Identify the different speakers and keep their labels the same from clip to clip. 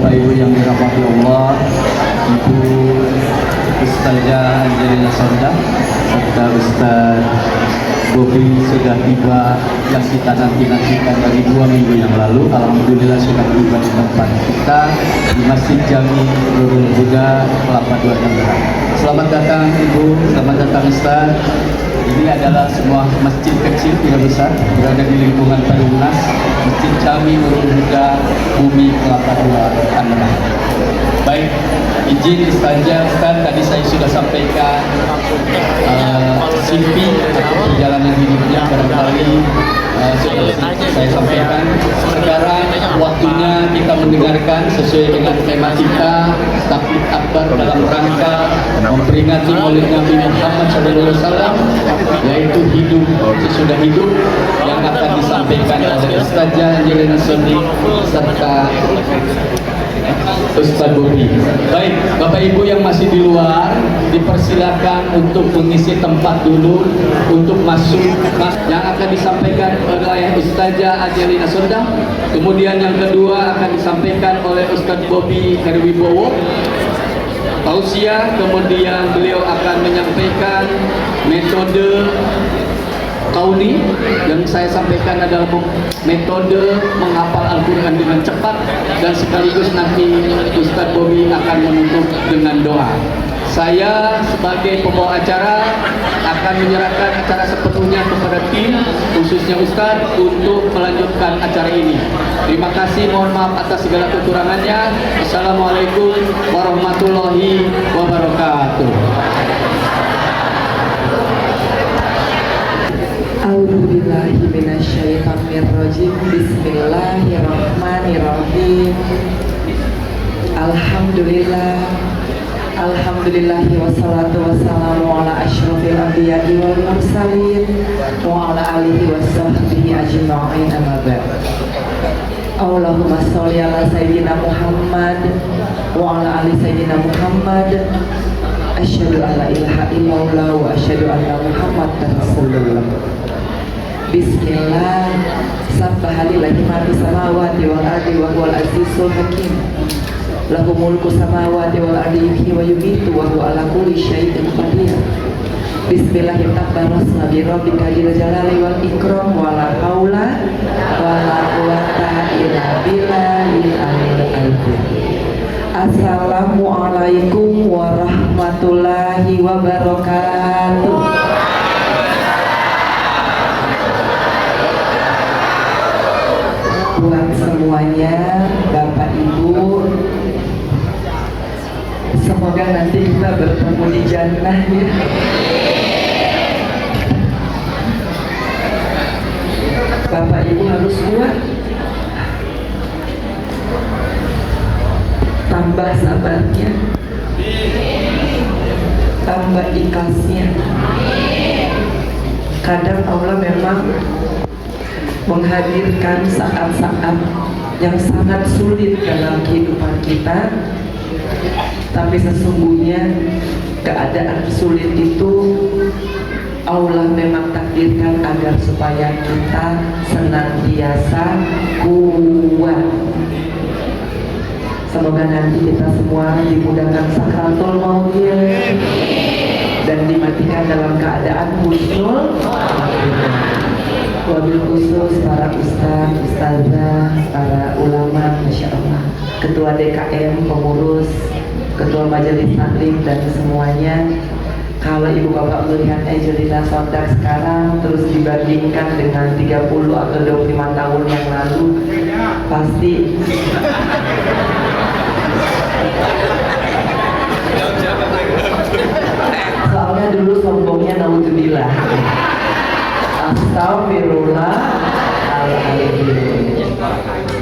Speaker 1: Bapak Ibu yang dirahmati Allah, Ibu Ustazah Angelina Sonda serta Ustaz Bobi sudah tiba yang kita nanti-nantikan dari 2 minggu yang lalu. Alhamdulillah sudah tiba di tempat kita di Masjid Jami Nurul Huda Kelapa II Tangerang. Selamat datang Ibu, selamat datang Ustaz. Ini adalah semua masjid kecil tidak besar berada di lingkungan Perumnas Masjid Jami Nurul Huda Bumi Kelapa II Tangerang. Baik, izin Ustazah, Ustaz, tadi saya sudah sampaikan CV atau perjalanan hidupnya barangkali sudah saya sampaikan. Sekarang waktunya kita mendengarkan sesuai dengan tema kita Taklid Akbar dalam rangka memperingati Maulid Nabi Muhammad SAW, yaitu hidup sesudah hidup, yang akan disampaikan oleh Ustazah Angelina Sonda serta Ustaz Bobi. Baik, Bapak Ibu yang masih di luar, dipersilakan untuk mengisi tempat dulu untuk masuk yang akan disampaikan oleh Ustazah Angelina Sonda. Kemudian yang kedua akan disampaikan oleh Ustaz Bobi Herwibowo tausiah. Kemudian beliau akan menyampaikan metode kauli. Yang saya sampaikan adalah metode menghafal Al-Quran dengan cepat, dan sekaligus nanti Ustaz Bobi akan menutup dengan doa. Saya sebagai pembawa acara akan menyerahkan acara sepenuhnya kepada tim, khususnya Ustaz, untuk melanjutkan acara ini. Terima kasih, mohon maaf atas segala kekurangannya. Assalamualaikum warahmatullahi wabarakatuh.
Speaker 2: A'udzubillahi minasyaitonirrajim. Bismillahirrahmanirrahim. Alhamdulillahi wassalatu wassalamu ala asyrofil anbiya'i wal mursalin wa ala alihi washabbihi ajma'in, amma ba'd. Allahumma sholli ala sayyidina Muhammad wa ala ali sayyidina Muhammad. Asyhadu an la ilaha illallah wa asyhadu anna Muhammadan rasulullah. Bismillah. Sabbahalillahi ma fis samawati wal ardi wa huwal azizul hakim. Lahu mulku samawati wal ardi yuhyi wa yumiitu wa huwa ala kulli syai'in qadir. Bismillahirrahmanirrahim. Nabi rabbika dzil jalali wal ikram wa la haula wa la quwwata illa billahil aliyyil azim. Assalamualaikum warahmatullahi wabarakatuh. Buat semuanya, Bapak Ibu, semoga nanti kita bertemu di jannah ya. Bapak Ibu harus kuat, tambah sabarnya, tambah ikhlasnya. Kadang Allah memang menghadirkan saat-saat yang sangat sulit dalam kehidupan kita, tapi sesungguhnya keadaan sulit itu Allah memang takdirkan agar supaya kita senantiasa kuat. Semoga nanti kita semua dimudahkan sakratul maut dan dimatikan dalam keadaan husnul khotimah. Wabil khusus para ustaz, ustazah, para ulama, masya Allah, ketua DKM, pengurus, ketua majelis taklim dan semuanya. Kalau ibu bapak melihat Angelina Sonda sekarang terus dibandingkan dengan 30 atau 25 tahun yang lalu, pasti soalnya dulu sombongnya naudzubillah. Astagfirullahaladzim.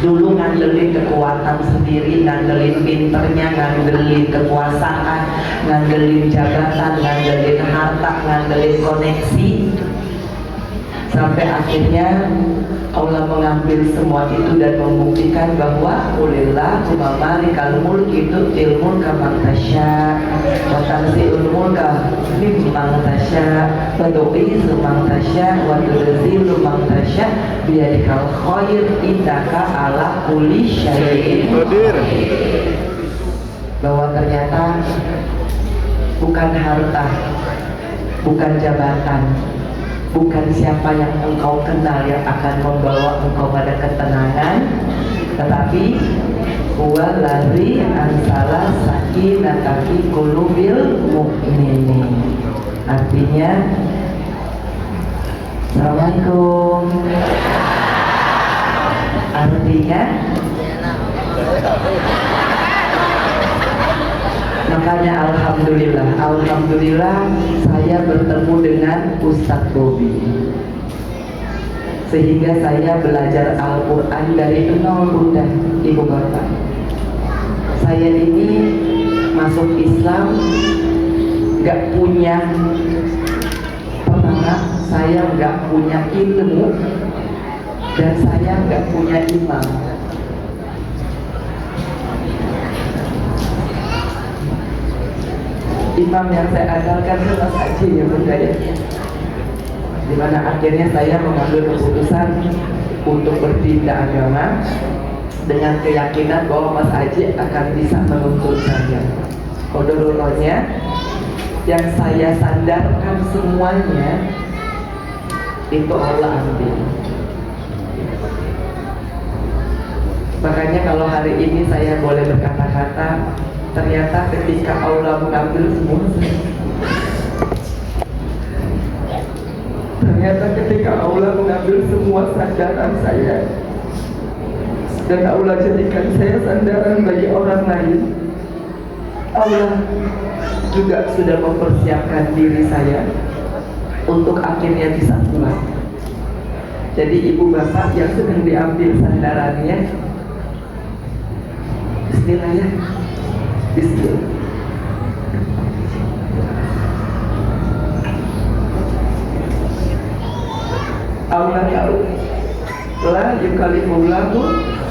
Speaker 2: Dulu ngandelin kekuatan sendiri, ngandelin pinternya, ngandelin kekuasaan, ngandelin jabatan, ngandelin harta, ngandelin koneksi, sampai akhirnya Allah mengambil semua itu dan membuktikan bahwa ulillah malikal mulki tu'til mulka man tasya wa tanzi'ul mulka mimman tasya wa tu'izzu man tasya wa tudzillu man tasya biyadikal khair innaka ala kulli syai'in qadir. Bahwa ternyata bukan harta, bukan jabatan, bukan siapa yang engkau kenal yang akan membawa engkau pada ketenangan, tetapi huwallazi ansala sakinata fi qulubil mu'minin. Artinya, Assalamualaikum. Artinya, makanya Alhamdulillah saya bertemu dengan Ustadz Bobi, sehingga saya belajar Al-Quran dari nol, Bunda, Ibu Bapak. Saya ini masuk Islam gak punya, pertama saya gak punya ilmu dan saya gak punya imam. Imam yang saya andalkan itu Mas Haji, ya Bunda, ya. Dimana akhirnya saya mengambil keputusan untuk berpindah agama dengan keyakinan bahwa Mas Haji akan bisa menuntun saya. Kodoronya yang saya sandarkan semuanya itu Allah ambil. Makanya kalau hari ini saya boleh berkata-kata, ternyata ketika Allah mengambil semua, ternyata ketika Allah mengambil semua sandaran saya dan Allah jadikan saya sandaran bagi orang lain, Allah juga sudah mempersiapkan diri saya untuk akhirnya bisa pulang. Jadi ibu bapak yang sedang diambil sandarannya, bismillah ya. Bismillah. Allah tahu, la yukallifullahu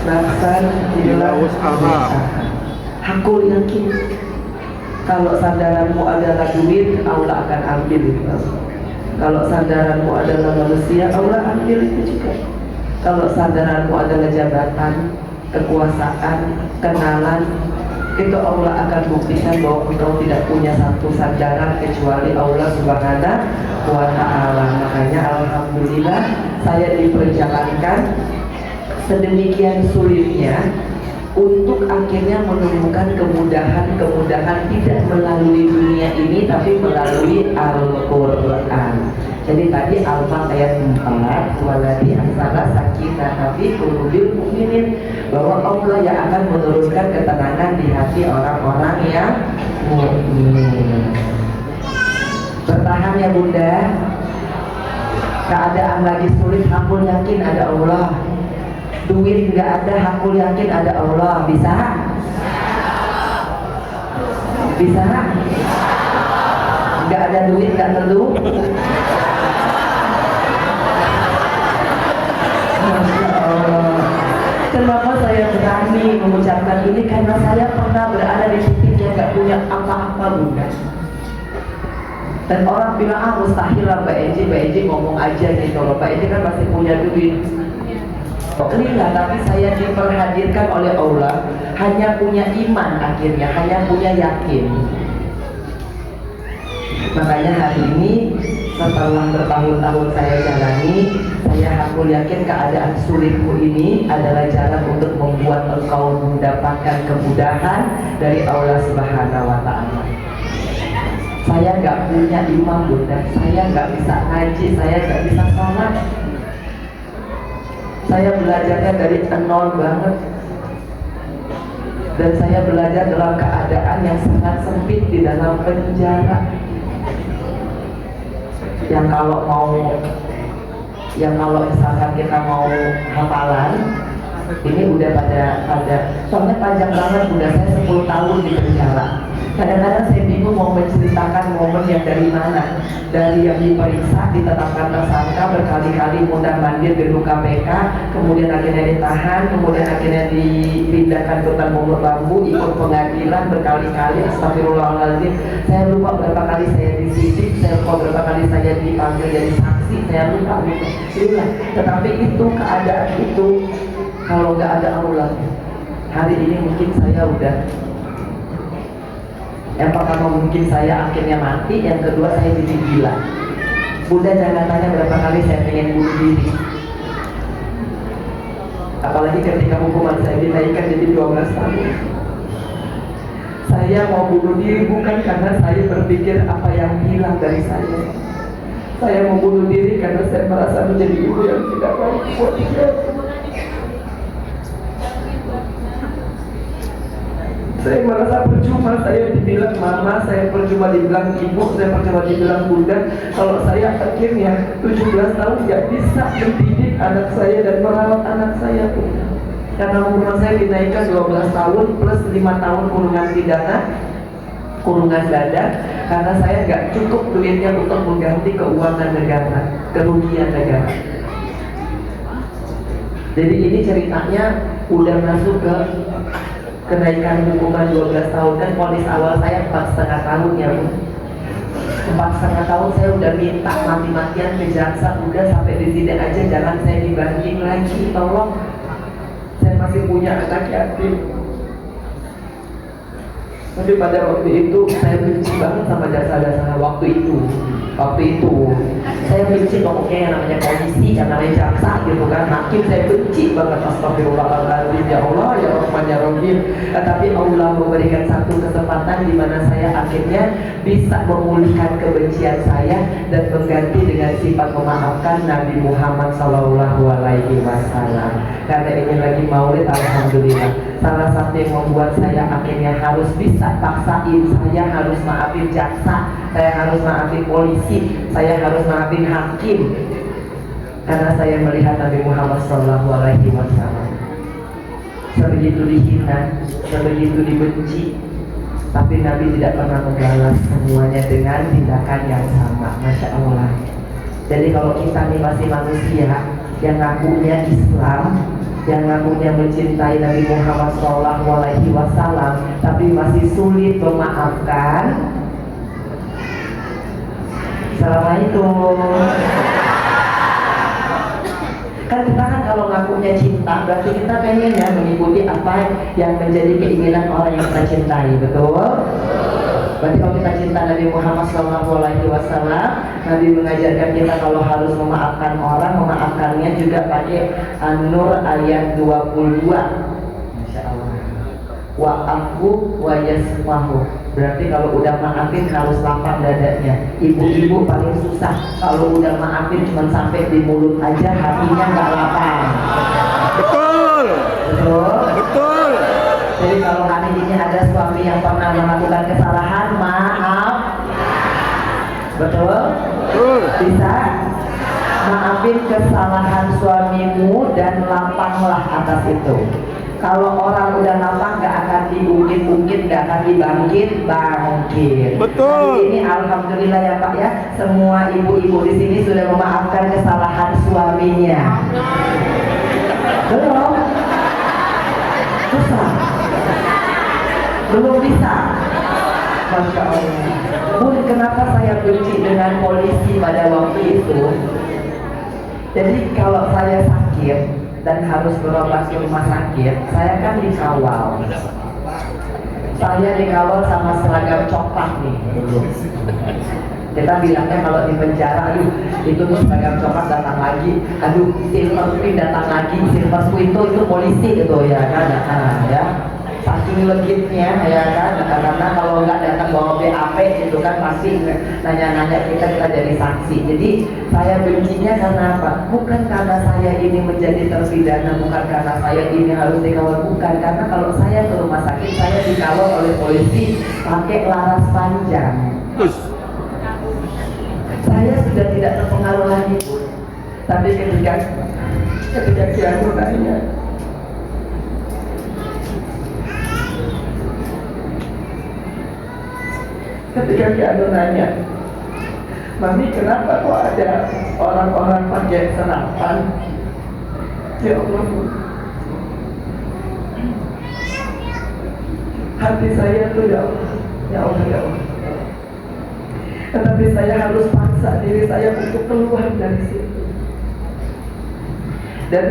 Speaker 2: nafsan illa wus'aha. Aku yakin kalau sandaranmu adalah duit, Allah akan ambil itu. Kalau sandaranmu adalah manusia, Allah ambil itu juga. Kalau sandaranmu adalah jabatan, kekuasaan, kenalan, itu Allah akan buktikan bahwa engkau tidak punya satu sandaran kecuali Allah Subhanahu wa Ta'ala. Makanya alhamdulillah saya diperjalankan sedemikian sulitnya untuk akhirnya menemukan kemudahan tidak melalui dunia ini tapi melalui Al-Quran. Jadi tadi Al-Fatihah ayat 4, waladhi ansala sakinah fi qulubil mu'minin, bahwa Allah yang akan menurunkan ketenangan di hati orang-orang yang mukmin. Bertahan ya Bunda. Keadaan lagi sulit, aku yakin ada Allah. Duit nggak ada, aku yakin ada Allah. Bisa? Bisa? Nggak ada duit, nggak perlu. Kenapa saya berani mengucapkan ini? Karena saya pernah berada di titik yang gak punya apa-apa, Bunda. Dan orang bilang, ah mustahil lah Mbak Eji ngomong aja gitu loh. Mbak Eji kan masih punya duit. Enggak, tapi saya diperhadirkan oleh Allah hanya punya iman akhirnya, hanya punya yakin. Makanya hari ini setelah bertahun-tahun saya jalani, aku yakin keadaan sulitku ini adalah jalan untuk membuat engkau mendapatkan kemudahan dari Allah Subhanahu wa Ta'ala. Saya nggak punya imam, Bunda. Saya nggak bisa ngaji, saya nggak bisa sholat. Saya belajarnya dari nol banget. Dan saya belajar dalam keadaan yang sangat sempit di dalam penjara. Yang kalau misalkan kita mau hafalan, ini udah pada soalnya panjang banget, udah saya 10 tahun di penjara. Kadang-kadang saya bingung mau menceritakan momen yang dari mana. Dari yang diperiksa, ditetapkan tersangka, berkali-kali mondar-mandir gedung KPK, kemudian akhirnya ditahan, kemudian akhirnya dipindahkan ke hutan Bungur Bambu, ikut pengadilan berkali-kali. Astagfirullahaladzim, saya lupa berapa kali saya disidik, saya lupa berapa kali saya dipanggil jadi saksi, saya lupa gitu. Itulah. Tetapi itu keadaan itu, kalau nggak ada Allah, hari ini mungkin saya udah, yang pertama mungkin saya akhirnya mati, yang kedua saya jadi gila. Bunda jangan tanya berapa kali saya pengen bunuh diri. Apalagi ketika hukuman saya dinaikkan jadi 12 tahun. Saya mau bunuh diri bukan karena saya berpikir apa yang hilang dari saya. Saya mau bunuh diri karena saya merasa menjadi ibu yang tidak baik buat dia. Saya merasa percuma saya dibilang mama, saya percuma dibilang ibu, saya percuma dibilang bunda. Kalau saya akhirnya 17 tahun nggak bisa mendidik anak saya dan merawat anak saya pun. Karena hukuman saya dinaikkan 12 tahun plus 5 tahun kurungan pidana, kurungan dada, karena saya nggak cukup duitnya untuk mengganti keuangan negara, kerugian negara. Jadi ini ceritanya udah masuk ke kenaikan hukuman 12 tahun. Kan vonis awal saya 4,5 tahun ya Bu. 4,5 tahun saya udah minta mati-matian ke jaksa, udah sampai di sini aja jangan saya dibanding lagi, tolong. Saya masih punya anak yatim. Tapi pada waktu itu saya benci banget sama jasa-jasa waktu itu. Saya benci pokoknya yang namanya polisi, yang namanya jaksa gitu kan, hakim saya benci banget. Astagfirullahaladzim, ya Allah, ya Rahman, ya Rahim. Tapi Allah memberikan satu kesempatan di mana saya akhirnya bisa memulihkan kebencian saya dan mengganti dengan sifat memaafkan Nabi Muhammad SAW. Karena ini lagi maulid, alhamdulillah. Salah satu yang membuat saya akhirnya harus bisa paksain, saya harus maafin jaksa, saya harus maafin polisi, saya harus maafin hakim, karena saya melihat Nabi Muhammad SAW sebegitu dihina, sebegitu dibenci, tapi Nabi tidak pernah membalas semuanya dengan tindakan yang sama. Masya Allah. Jadi kalau kita nih masih manusia yang ngakunya Islam, yang ngakunya mencintai Nabi Muhammad SAW, tapi masih sulit memaafkan. Assalamualaikum. Kan kita kan kalau ngakunya cinta, berarti kita pengen ya mengikuti apa yang menjadi keinginan orang yang kita cintai, betul? Berarti kalau kita cinta Nabi Muhammad SAW, Nabi mengajarkan kita kalau harus memaafkan orang, memaafkannya juga pakai An-Nur ayat 22. Masya Allah. Wa'afu wa yasfahu. Berarti kalau udah maafin harus lapang dadanya. Ibu-ibu paling susah, kalau udah maafin cuma sampai di mulut aja, hatinya nggak lapang.
Speaker 3: Betul.
Speaker 2: Betul.
Speaker 3: Betul.
Speaker 2: Jadi kalau hari ini ada suami yang pernah melakukan kesalahan, maaf. Betul?
Speaker 3: Betul.
Speaker 2: Bisa? Maafin kesalahan suamimu dan lapanglah atas itu. Kalau orang udah lapang gak akan diungkit-ungkit, gak akan dibangkit-bangkit.
Speaker 3: Betul.
Speaker 2: Hari ini alhamdulillah ya Pak ya, semua ibu-ibu di sini sudah memaafkan kesalahan suaminya. Belum? Susah. Belum bisa. Masya Allah. Bun, kenapa saya benci dengan polisi pada waktu itu? Jadi kalau saya sakit dan harus berobat ke rumah sakit, saya kan dikawal. Saya dikawal sama seragam coklat nih. Kita bilangnya kalau di penjara, aduh itu tuh seragam coklat datang lagi, aduh silver screen datang lagi, silver screen itu polisi gitu ya kan, ya. Saking legitnya ya kan, karena kalau nggak datang bawa BAP itu kan pasti nanya-nanya kita jadi saksi. Jadi saya bencinya karena apa? Bukan karena saya ini menjadi terpidana, bukan karena saya ini harus dikawal, bukan. Karena kalau saya ke rumah sakit, saya dikawal oleh polisi pakai laras panjang. Saya sudah tidak terpengaruh lagi, tapi ketika Kianu nanya, Ketika Kianu nanya, Mami kenapa kok ada orang-orang pakai senapan? Ya Allah, hati saya tuh ya Allah, ya Allah, ya Allah. Tetapi saya harus paksa diri saya untuk keluar dari situ. Dan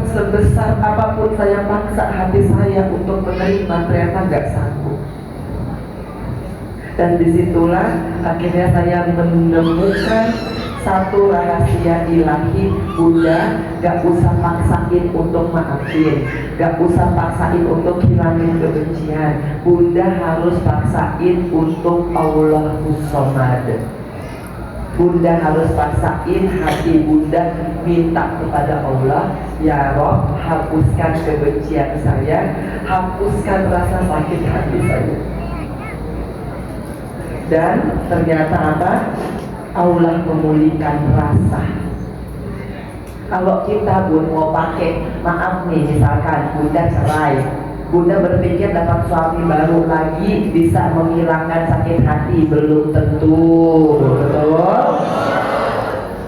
Speaker 2: sebesar apapun saya paksa hati saya untuk menerima, ternyata nggak sanggup. Dan disitulah akhirnya saya menemukan satu rahasia ilahi. Bunda gak usah paksain untuk maafin, gak usah paksain untuk hilangin kebencian. Bunda harus paksain untuk Allahus Somad. Bunda harus paksain hati Bunda, minta kepada Allah, ya Rob, hapuskan kebencian saya, hapuskan rasa sakit hati saya. Dan ternyata apa? Allah memulihkan rasa. Kalau kita Bun mau pakai, maaf nih, misalkan Bunda cerai, Bunda berpikir dapat suami baru lagi bisa menghilangkan sakit hati, belum tentu. Betul?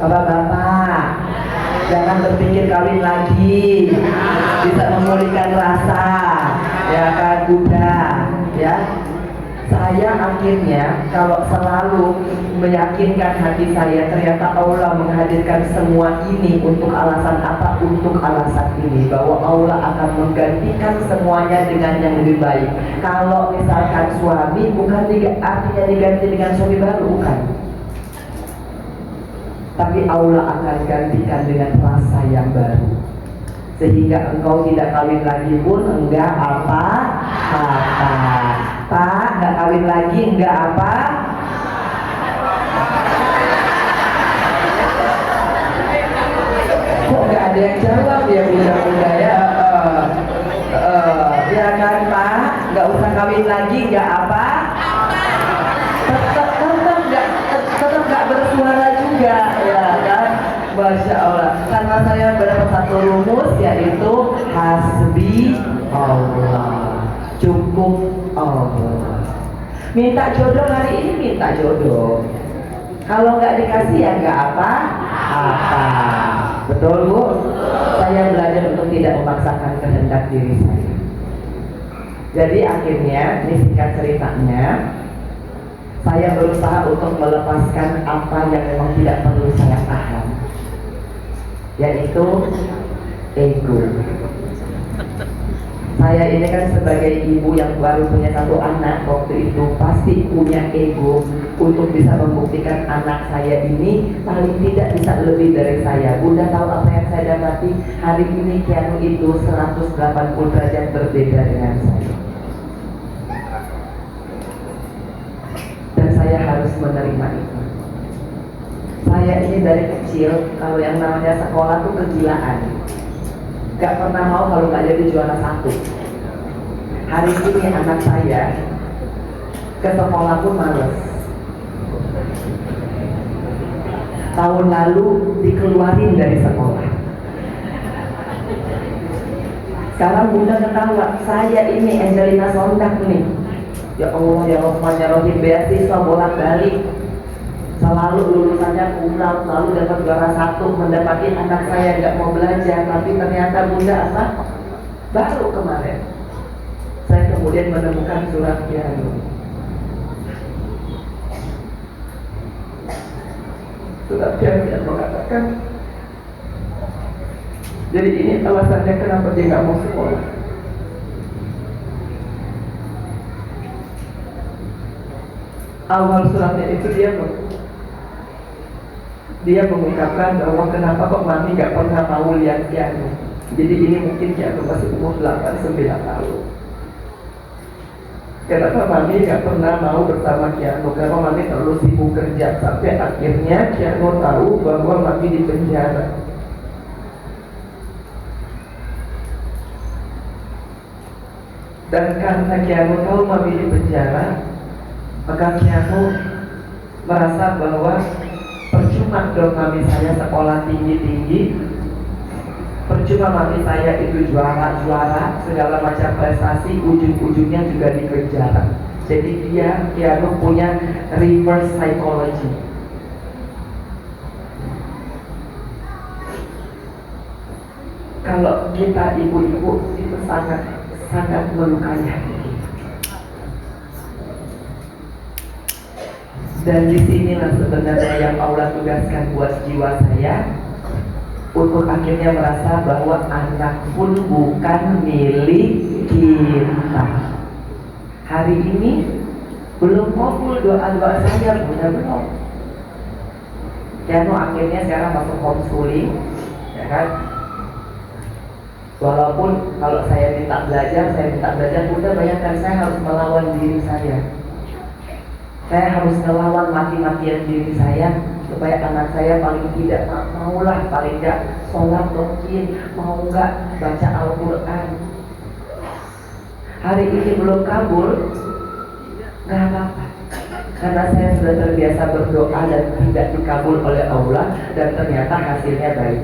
Speaker 2: Bapak-bapak, jangan berpikir kawin lagi bisa memulihkan rasa, ya kan Bunda, ya. Saya akhirnya kalau selalu meyakinkan hati saya, ternyata Allah menghadirkan semua ini untuk alasan apa? Untuk alasan ini, bahwa Allah akan menggantikan semuanya dengan yang lebih baik. Kalau misalkan suami, bukan artinya diganti dengan suami baru, bukan. Tapi Allah akan gantikan dengan rasa yang baru, sehingga engkau tidak kawin lagi pun enggak apa-apa. Pak, nggak kawin lagi, nggak apa? Kok nggak ada yang jawab ya Bunda-bunda ya? Ya kan Pak, nggak usah kawin lagi, nggak apa? Tetap nggak bersuara juga, ya kan? Masya Allah. Karena saya berdapat satu rumus, yaitu hasbi Allah. Cukup Allah. Minta jodoh hari ini, minta jodoh. Kalau nggak dikasih ya nggak apa-apa. Betul Bu? Saya belajar untuk tidak memaksakan kehendak diri saya. Jadi akhirnya, ini singkat ceritanya, saya berusaha untuk melepaskan apa yang memang tidak perlu saya tahan, yaitu ego. Saya ini kan sebagai ibu yang baru punya satu anak, waktu itu pasti punya ego untuk bisa membuktikan anak saya ini paling tidak bisa lebih dari saya. Bunda tahu apa yang saya dapati? Hari ini Kianu itu 180 derajat berbeda dengan saya. Dan saya harus menerima itu. Saya ini dari kecil, kalau yang namanya sekolah tuh kegilaan. Gak pernah mau kalau nggak jadi juara satu. Hari ini anak saya ke sekolah pun males. Tahun lalu dikeluarin dari sekolah. Sekarang Bunda ketawa, saya ini Angelina Sondak nih. Ya Allah, ya Rahman, ya Rahim, beasiswa bolak-balik. Selalu lulusannya kumlaut, selalu dapat juara satu, mendapati anak saya nggak mau belajar. Tapi ternyata Bunda apa? Baru kemarin saya kemudian menemukan surat Kianu. Surat Kianu yang mengatakan, jadi ini alasannya kenapa dia nggak mau sekolah. Awal suratnya itu dia mengungkapkan bahwa kenapa kok Mami gak pernah mau lihat Kianu. Jadi ini mungkin Kianu masih umur 8-9 tahun. Kenapa Mami gak pernah mau bersama Kianu? Karena Mami terlalu sibuk kerja. Sampai akhirnya Kianu tahu bahwa Mami di penjara. Dan karena Kianu tahu Mami di penjara, maka Kianu merasa bahwa percuma dong Mami saya sekolah tinggi-tinggi, percuma Mami saya itu juara-juara, segala macam prestasi, ujung-ujungnya juga di penjara. Jadi dia Kiano punya reverse psychology. Kalau kita ibu-ibu itu sangat melukai hati. Dan disinilah sebenarnya yang Allah tugaskan buat jiwa saya, untuk akhirnya merasa bahwa anak pun bukan milik kita. Hari ini belum kabul doa-doa saya, belum. Kiano akhirnya sekarang masuk homeschooling, ya kan? Walaupun kalau saya minta belajar, udah bayangkan saya harus melawan diri saya. Saya harus melawan mati-matian diri saya supaya anak saya paling tidak maulah, paling tidak sholat mungkin, mau nggak baca Al-Quran. Hari ini belum kabul, nggak apa-apa, karena saya sudah terbiasa berdoa dan tidak dikabul oleh Allah, dan ternyata hasilnya baik.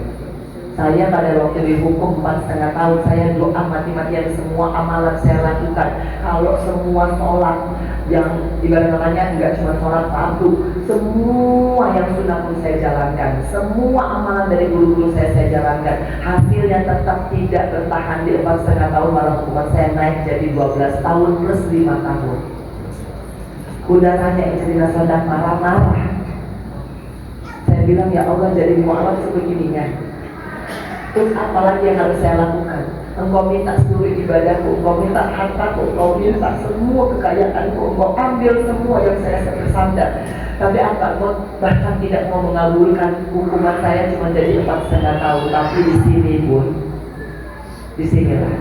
Speaker 2: Saya pada waktu dihukum 4,5 tahun, saya doa mati-matian, semua amalan saya lakukan. Kalau semua sholat yang ibarat namanya enggak cuma sholat fardu, semua yang sunnah pun saya jalankan, semua amalan dari guru-guru saya jalankan. Hasilnya tetap tidak bertahan di 4,5 tahun, malah hukuman saya naik jadi 12 tahun plus 5 tahun. Udah tanya istri Nasodak marah-marah. Saya bilang, ya Allah, jadi mu'alaf sebegininya. Terus apalagi yang harus saya lakukan? Engkau minta seluruh ibadahku, engkau minta hartaku, engkau minta semua kekayaanku, engkau ambil semua yang saya bersandar. Tapi apa? Engkau bahkan tidak mau mengabulkan hukuman saya cuma jadi 4,5 tahun. Tapi di sini pun, disinilah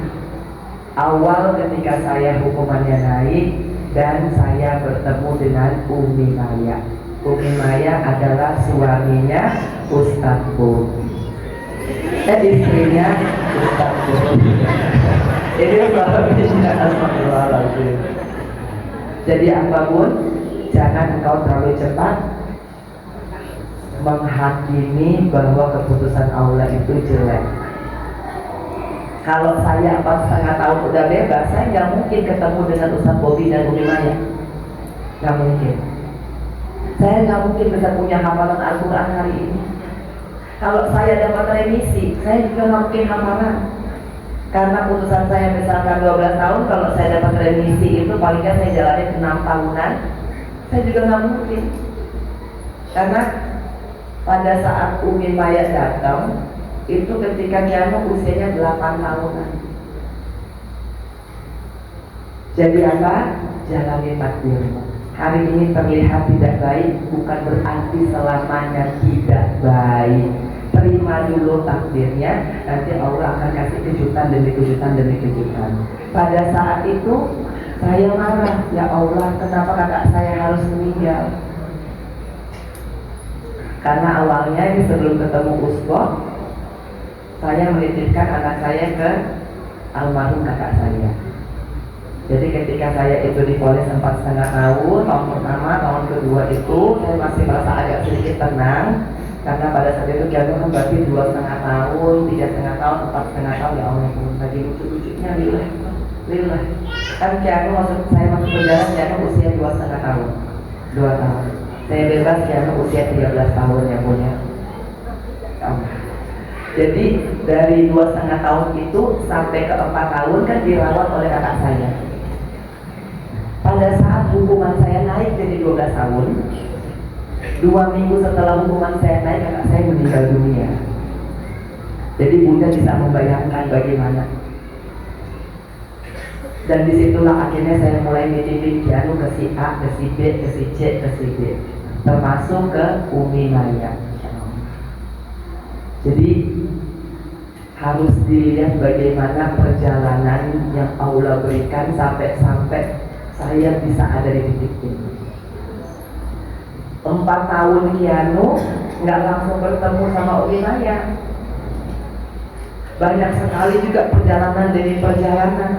Speaker 2: awal ketika saya hukumannya naik dan saya bertemu dengan Umi Maya. Umi Maya adalah suaminya Ustadz Bobi. Istrinya Ustadz Bobi. Ini suaminya Astagfirullahaladzim. Jadi apapun, jangan engkau terlalu cepat menghakimi bahwa keputusan Allah itu jelek. Kalau saya 4,5 tahun udah bebas, saya nggak mungkin ketemu dengan Ustadz Bobi dan Umi Maya. Nggak mungkin. Saya nggak mungkin bisa punya hafalan Al-Quran hari ini. Kalau saya dapat remisi, saya juga nggak mungkin hafalan. Karena putusan saya misalkan 12 tahun, kalau saya dapat remisi itu paling nggak saya jalanin 6 tahunan, saya juga nggak mungkin. Karena pada saat Umi Maya datang, itu ketika Kiano usianya 8 tahunan. Jadi apa? Jalani takdirmu. Hari ini terlihat tidak baik, bukan berarti selamanya tidak baik. Terima dulu takdirnya, nanti Allah akan kasih kejutan demi kejutan demi kejutan. Pada saat itu saya marah, ya Allah, kenapa kakak saya harus meninggal? Karena awalnya ini sebelum ketemu Usbok, saya menitipkan anak saya ke almarhum kakak saya. Jadi ketika saya itu divonis 4,5 tahun, tahun pertama, tahun kedua itu saya masih merasa agak sedikit tenang. Karena pada saat itu Kiano kan berarti 2,5 tahun, 3,5 tahun, 4,5 tahun, ya Allah, lagi lucu-lucunya lillah. Kan Kiano saya masuk perjalanan, Kiano usia 2,5 tahun, 2 tahun. Saya bebas, Kiano usia 13 tahun yang punya. Jadi dari 2,5 tahun itu sampai ke 4 tahun kan dirawat oleh kakak saya. Pada saat hukuman saya naik jadi 12 tahun, 2 minggu setelah hukuman saya naik, kakak saya meninggal dunia. Jadi bunda bisa membayangkan bagaimana. Dan disitulah akhirnya saya mulai nitipin Kiano ke si A, ke si B, ke si C, ke si D, termasuk ke Umi Maya. Jadi harus dilihat bagaimana perjalanan yang Allah berikan sampai saya bisa ada di titik ini. 4 tahun Kiano nggak langsung bertemu sama Umi Maya. Banyak sekali juga perjalanan demi perjalanan.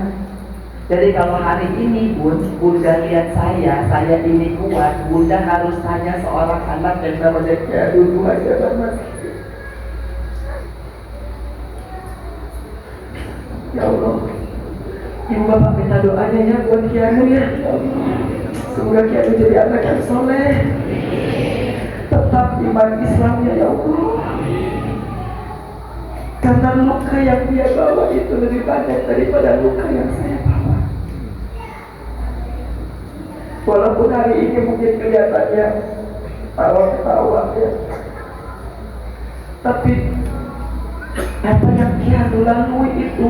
Speaker 2: Jadi kalau hari ini bunda lihat saya ini kuat, bunda harus tanya seorang anak yang namanya dulu aja mas. Ya Allah, Ibu bapak minta doanya ya buat Kianu ya. Semoga Kianu jadi anak yang soleh, tetap iman Islamnya ya Allah. Karena luka yang dia bawa itu lebih banyak daripada luka yang saya bawa. Walaupun hari ini mungkin kelihatannya tawa-tawa ya, tapi apa yang Kianu lalui itu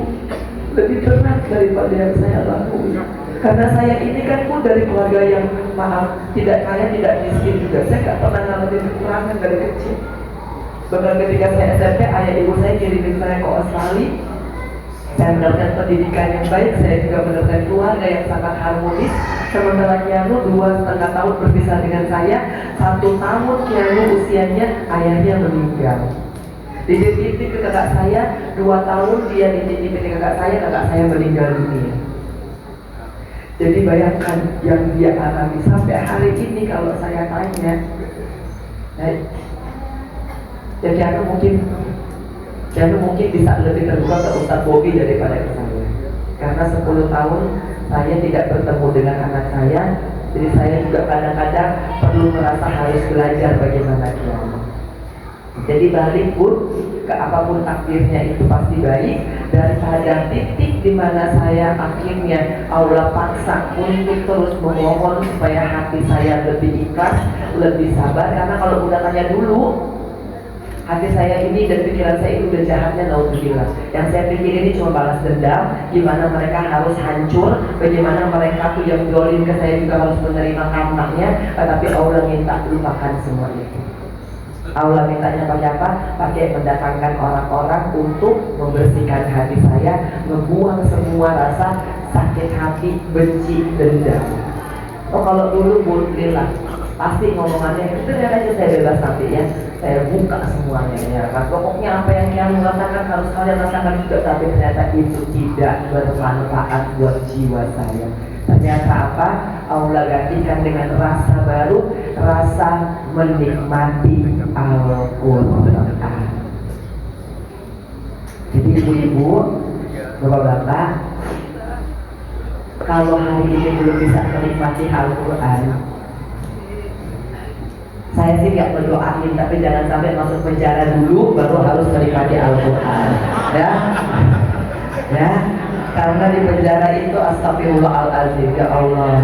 Speaker 2: lebih berat daripada yang saya lalui. Karena saya ini kan pun dari keluarga yang maaf, tidak kaya, tidak miskin juga. Saya gak pernah ngalamin kekurangan dari kecil. Bahkan ketika saya SMP, ayah ibu saya kirimin saya ke Australia. Saya mendapatkan pendidikan yang baik, saya juga mendapatkan keluarga yang sangat harmonis. Sementara Kianu 2,5 tahun berpisah dengan saya, 1 tahun Kianu usianya ayahnya meninggal. Dititipin ke kakak saya, 2 tahun dia dititipin ke kakak saya meninggal dunia. Jadi bayangkan yang dia alami sampai hari ini. Kalau saya tanya, ya Kianu mungkin bisa lebih terbuka ke Ustaz Bobby daripada ke saya. Karena 10 tahun saya tidak bertemu dengan anak saya, jadi saya juga kadang-kadang perlu merasa harus belajar bagaimana Kianu. Jadi balik pun ke apapun takdirnya itu pasti baik. Daripada titik di mana saya akhirnya Allah paksa untuk terus memohon supaya hati saya lebih ikhlas, lebih sabar. Karena kalau udah tanya dulu, hati saya ini dan pikiran saya itu udah jahatnya naudzubillah. Yang saya pikir ini cuma balas dendam, gimana mereka harus hancur, bagaimana mereka tuh yang dolim ke saya juga harus menerima karmanya. Tetapi Allah minta lupakan semua itu. Allah mintanya pakai apa? Pakai mendatangkan orang-orang untuk membersihkan hati saya, membuang semua rasa sakit hati, benci, dendam. Oh kalau dulu alhamdulillah pasti ngomongannya itu aja saya bebas nanti ya, saya buka semuanya ya kan. Pokoknya apa yang kalian rasakan harus kalian rasakan juga, tapi ternyata itu tidak bermanfaat buat jiwa saya. Ternyata apa? Allah gantikan dengan rasa baru, rasa menikmati Al-Quran. Jadi ibu-ibu, bapak-bapak, kalau hari ini belum bisa menikmati Al-Quran, saya sih gak berdoain, tapi jangan sampai masuk penjara dulu baru harus menikmati Al-Quran ya. Karena di penjara itu astagfirullahaladzim, ya Allah,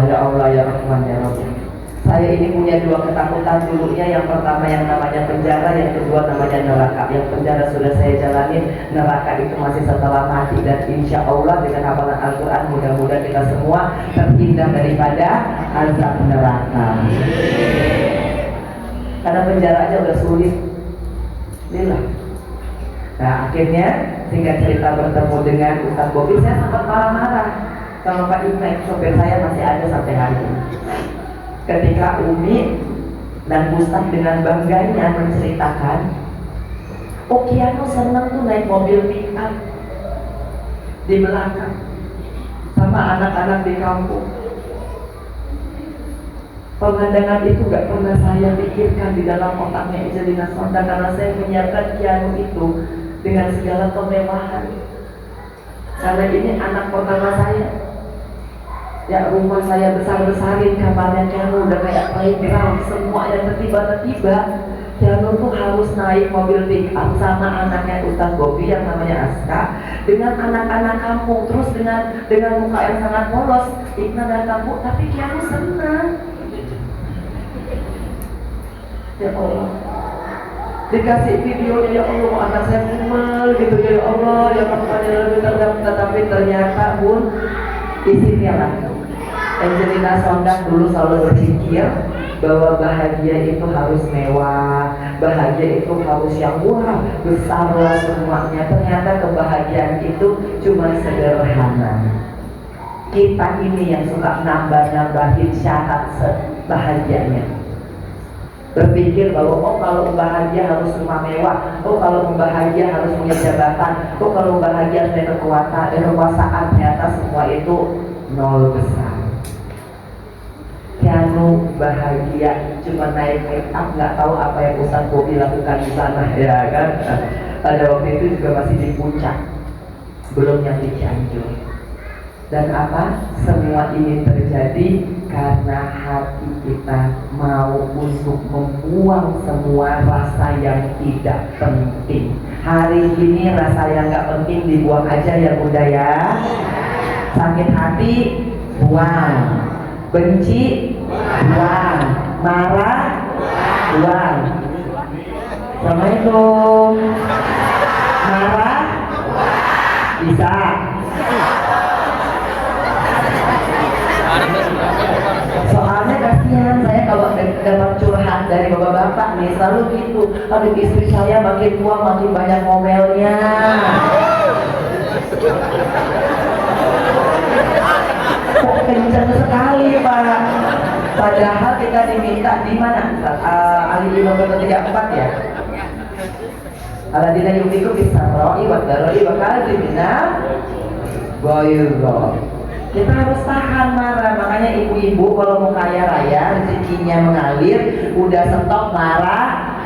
Speaker 2: ya Rahman, ya Rahim. Saya ini punya 2 ketakutan dulunya. Yang pertama yang namanya penjara, yang kedua namanya neraka. Yang penjara sudah saya jalanin, neraka itu masih setelah mati. Dan insya Allah dengan hafalan Al-Quran mudah-mudahan kita semua terhindar daripada azab neraka. Karena penjara aja udah sulit. Inilah. Nah akhirnya singkat cerita bertemu dengan Ustaz Bobby, saya sempat marah-marah sama Pak Imek, sopir saya masih ada sampai hari ini. Ketika Umi dan Ustaz dengan bangganya menceritakan, oh Kianu senang tuh naik mobil pick-up di belakang sama anak-anak di kampung. Pemandangan itu gak pernah saya pikirkan di dalam otaknya Angelina Sonda, karena saya menyiapkan Kianu itu dengan segala kemewahan. Karena ini anak pertama saya. Ya rumah saya besar-besarin, kamarnya Kianu udah kayak playground, semua yang tiba-tiba Kianu tuh harus naik mobil pick-up sama anaknya Ustaz Bobby yang namanya Aska, dengan anak-anak kampung, terus dengan muka yang sangat polos, Ikna dan kampung, tapi Kianu senang. Ya Allah, dikasih videonya, ya Allah anak saya kumel gitu ya Allah, ya makanya lebih terdampak. Tetapi ternyata pun disinilah Angelina Sonda dulu selalu berpikir bahwa bahagia itu harus mewah, bahagia itu harus yang wah besar lah semuanya. Ternyata kebahagiaan itu cuma sederhana. Kita ini yang suka nambah-nambahin syarat bahagianya, berpikir bahwa oh kalau bahagia harus rumah mewah, oh kalau bahagia harus punya jabatan, oh kalau bahagia harus punya kekuasaan. Ternyata semua itu nol besar. Kianu bahagia cuma naik make up, nggak tahu apa yang Ustaz Bobby lakukan di sana ya kan. Pada waktu itu juga masih di puncak, belum yang di Cianjur. Dan apa? Semua ini terjadi karena hati kita mau untuk membuang semua rasa yang tidak penting. Hari ini rasa yang gak penting dibuang aja ya Bunda ya. Sakit hati, buang. Benci, buang. Marah, buang. Assalamualaikum. Marah, bisa. Soalnya kasihan saya kalau dapat curhat dari bapak-bapak nih selalu gitu. Aduh istri saya makin tua makin banyak ngomelnya. Kok kenceng sekali Pak. Padahal kita diminta di mana? Ali 34 ya. Aladina yufiku bisaroi wa daroi wa kadhibina goyro. Kita harus tahan marah. Makanya ibu-ibu kalau mau kaya raya rezekinya mengalir, udah stop marah.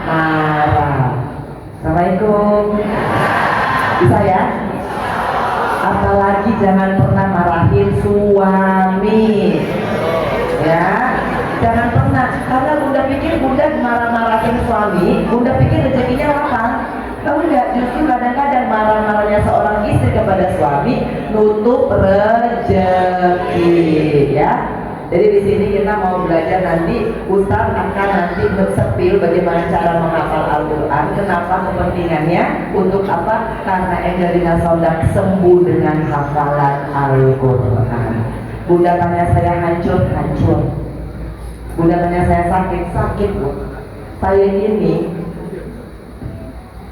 Speaker 2: Assalamualaikum. Bisa ya? Apalagi jangan pernah marahin suami. Ya, jangan pernah. Karena Bunda pikir Bunda marah-marahin suami, Bunda pikir rezekinya lapang. Enggak, justru kadang-kadang marah-marahnya seorang istri kepada suami nutup rezeki, ya. Jadi di sini kita mau belajar nanti, Ustaz akan nanti bersepil bagaimana cara menghafal Al-Quran. Kenapa kepentingannya? Untuk apa? Karena Angelina Sondak sembuh dengan hafalan Al-Quran. Bunda tanya saya hancur. Bunda tanya saya sakit loh. Saya ini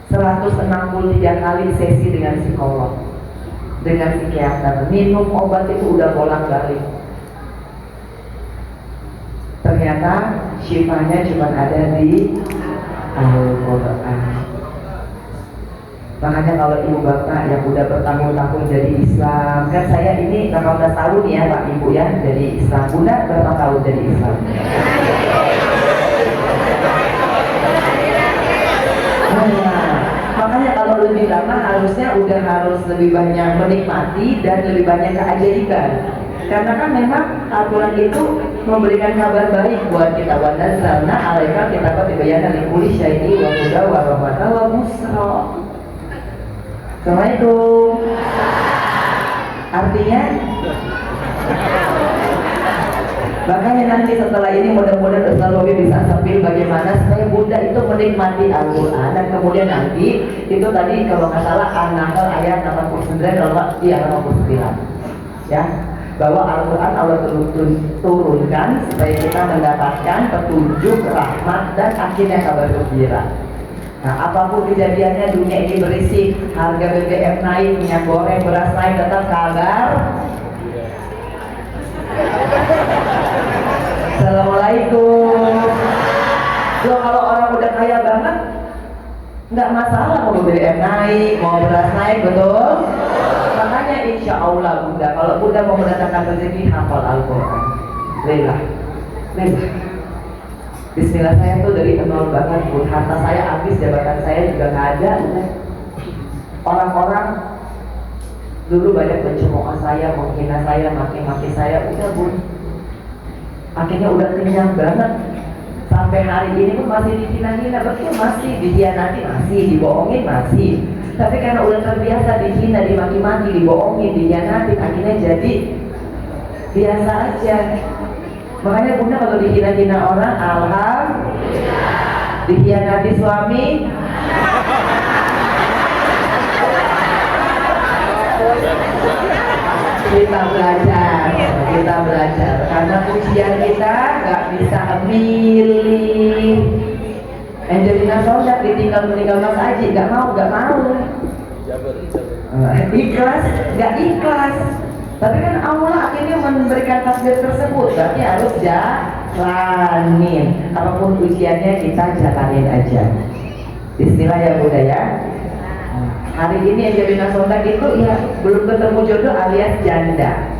Speaker 2: 163 kali sesi dengan psikolog, dengan psikiater, minum obat itu udah bolak-balik. Ternyata syifanya cuma ada di Al-Quran. Makanya kalau ibu bapak yang udah bertahun-tahun jadi Islam, kan saya ini 18 tahun ya Pak Ibu ya jadi Islam. Bunda berapa tahun jadi Islam? Makanya kalau lebih lama harusnya udah harus lebih banyak menikmati dan lebih banyak keajaiban. Karena kan memang Al-Quran itu memberikan kabar baik buat kita. Wa nazzalna 'alaika kitaba tibyana likulli syai'in wa hudan wa rahmatan wa busyra. Assalamualaikum. Artinya makanya nanti setelah ini mudah-mudahan Ustaz Bobi bisa sambil bagaimana supaya Bunda itu menikmati Al-Quran. Dan kemudian nanti itu tadi kalau nggak salah An-Nahl ayat 89 kalau nggak di ayat 89 ya, bahwa Al-Quran Allah turunkan supaya kita mendapatkan petunjuk, rahmat dan akhirnya kabar gembira. Nah apapun kejadiannya dunia ini berisik, harga BBM naik, minyak goreng, beras naik, tetap kabar. Assalamualaikum. So, kalau orang udah kaya banget nggak masalah mau BBM naik, mau beras naik, betul? Makanya insya Allah Bunda, kalau Bunda mau mendatangkan rezeki, hafal Al-Quran. Lelah. Bismillah, saya tuh dari nol banget Bun. Harta saya habis, jabatan saya juga nggak ada. Orang-orang dulu banyak mencemooh saya, menghina saya, maki-maki saya. Udah Bun, akhirnya udah kenyang banget. Sampai hari ini pun masih dihina-hina, betul, masih dihianati, masih dibohongin, masih. Tapi karena udah terbiasa dihina, dimaki-maki, dibohongin, dihianati, akhirnya jadi biasa aja. Makanya Bunda kalau dihina-hina orang, alhamdulillah. Dihianati suami, kita belajar karena ujian kita nggak bisa milih. Angelina Sondak ditinggal meninggal Mas Aji, nggak mau. Ikhlas, nggak ikhlas. Tapi kan Allah akhirnya memberikan takdir tersebut, berarti harus jalanin. Apapun ujiannya kita jalanin aja. Bismillah ya Bunda ya. Hari ini Angelina Sondak itu ya belum ketemu jodoh alias janda.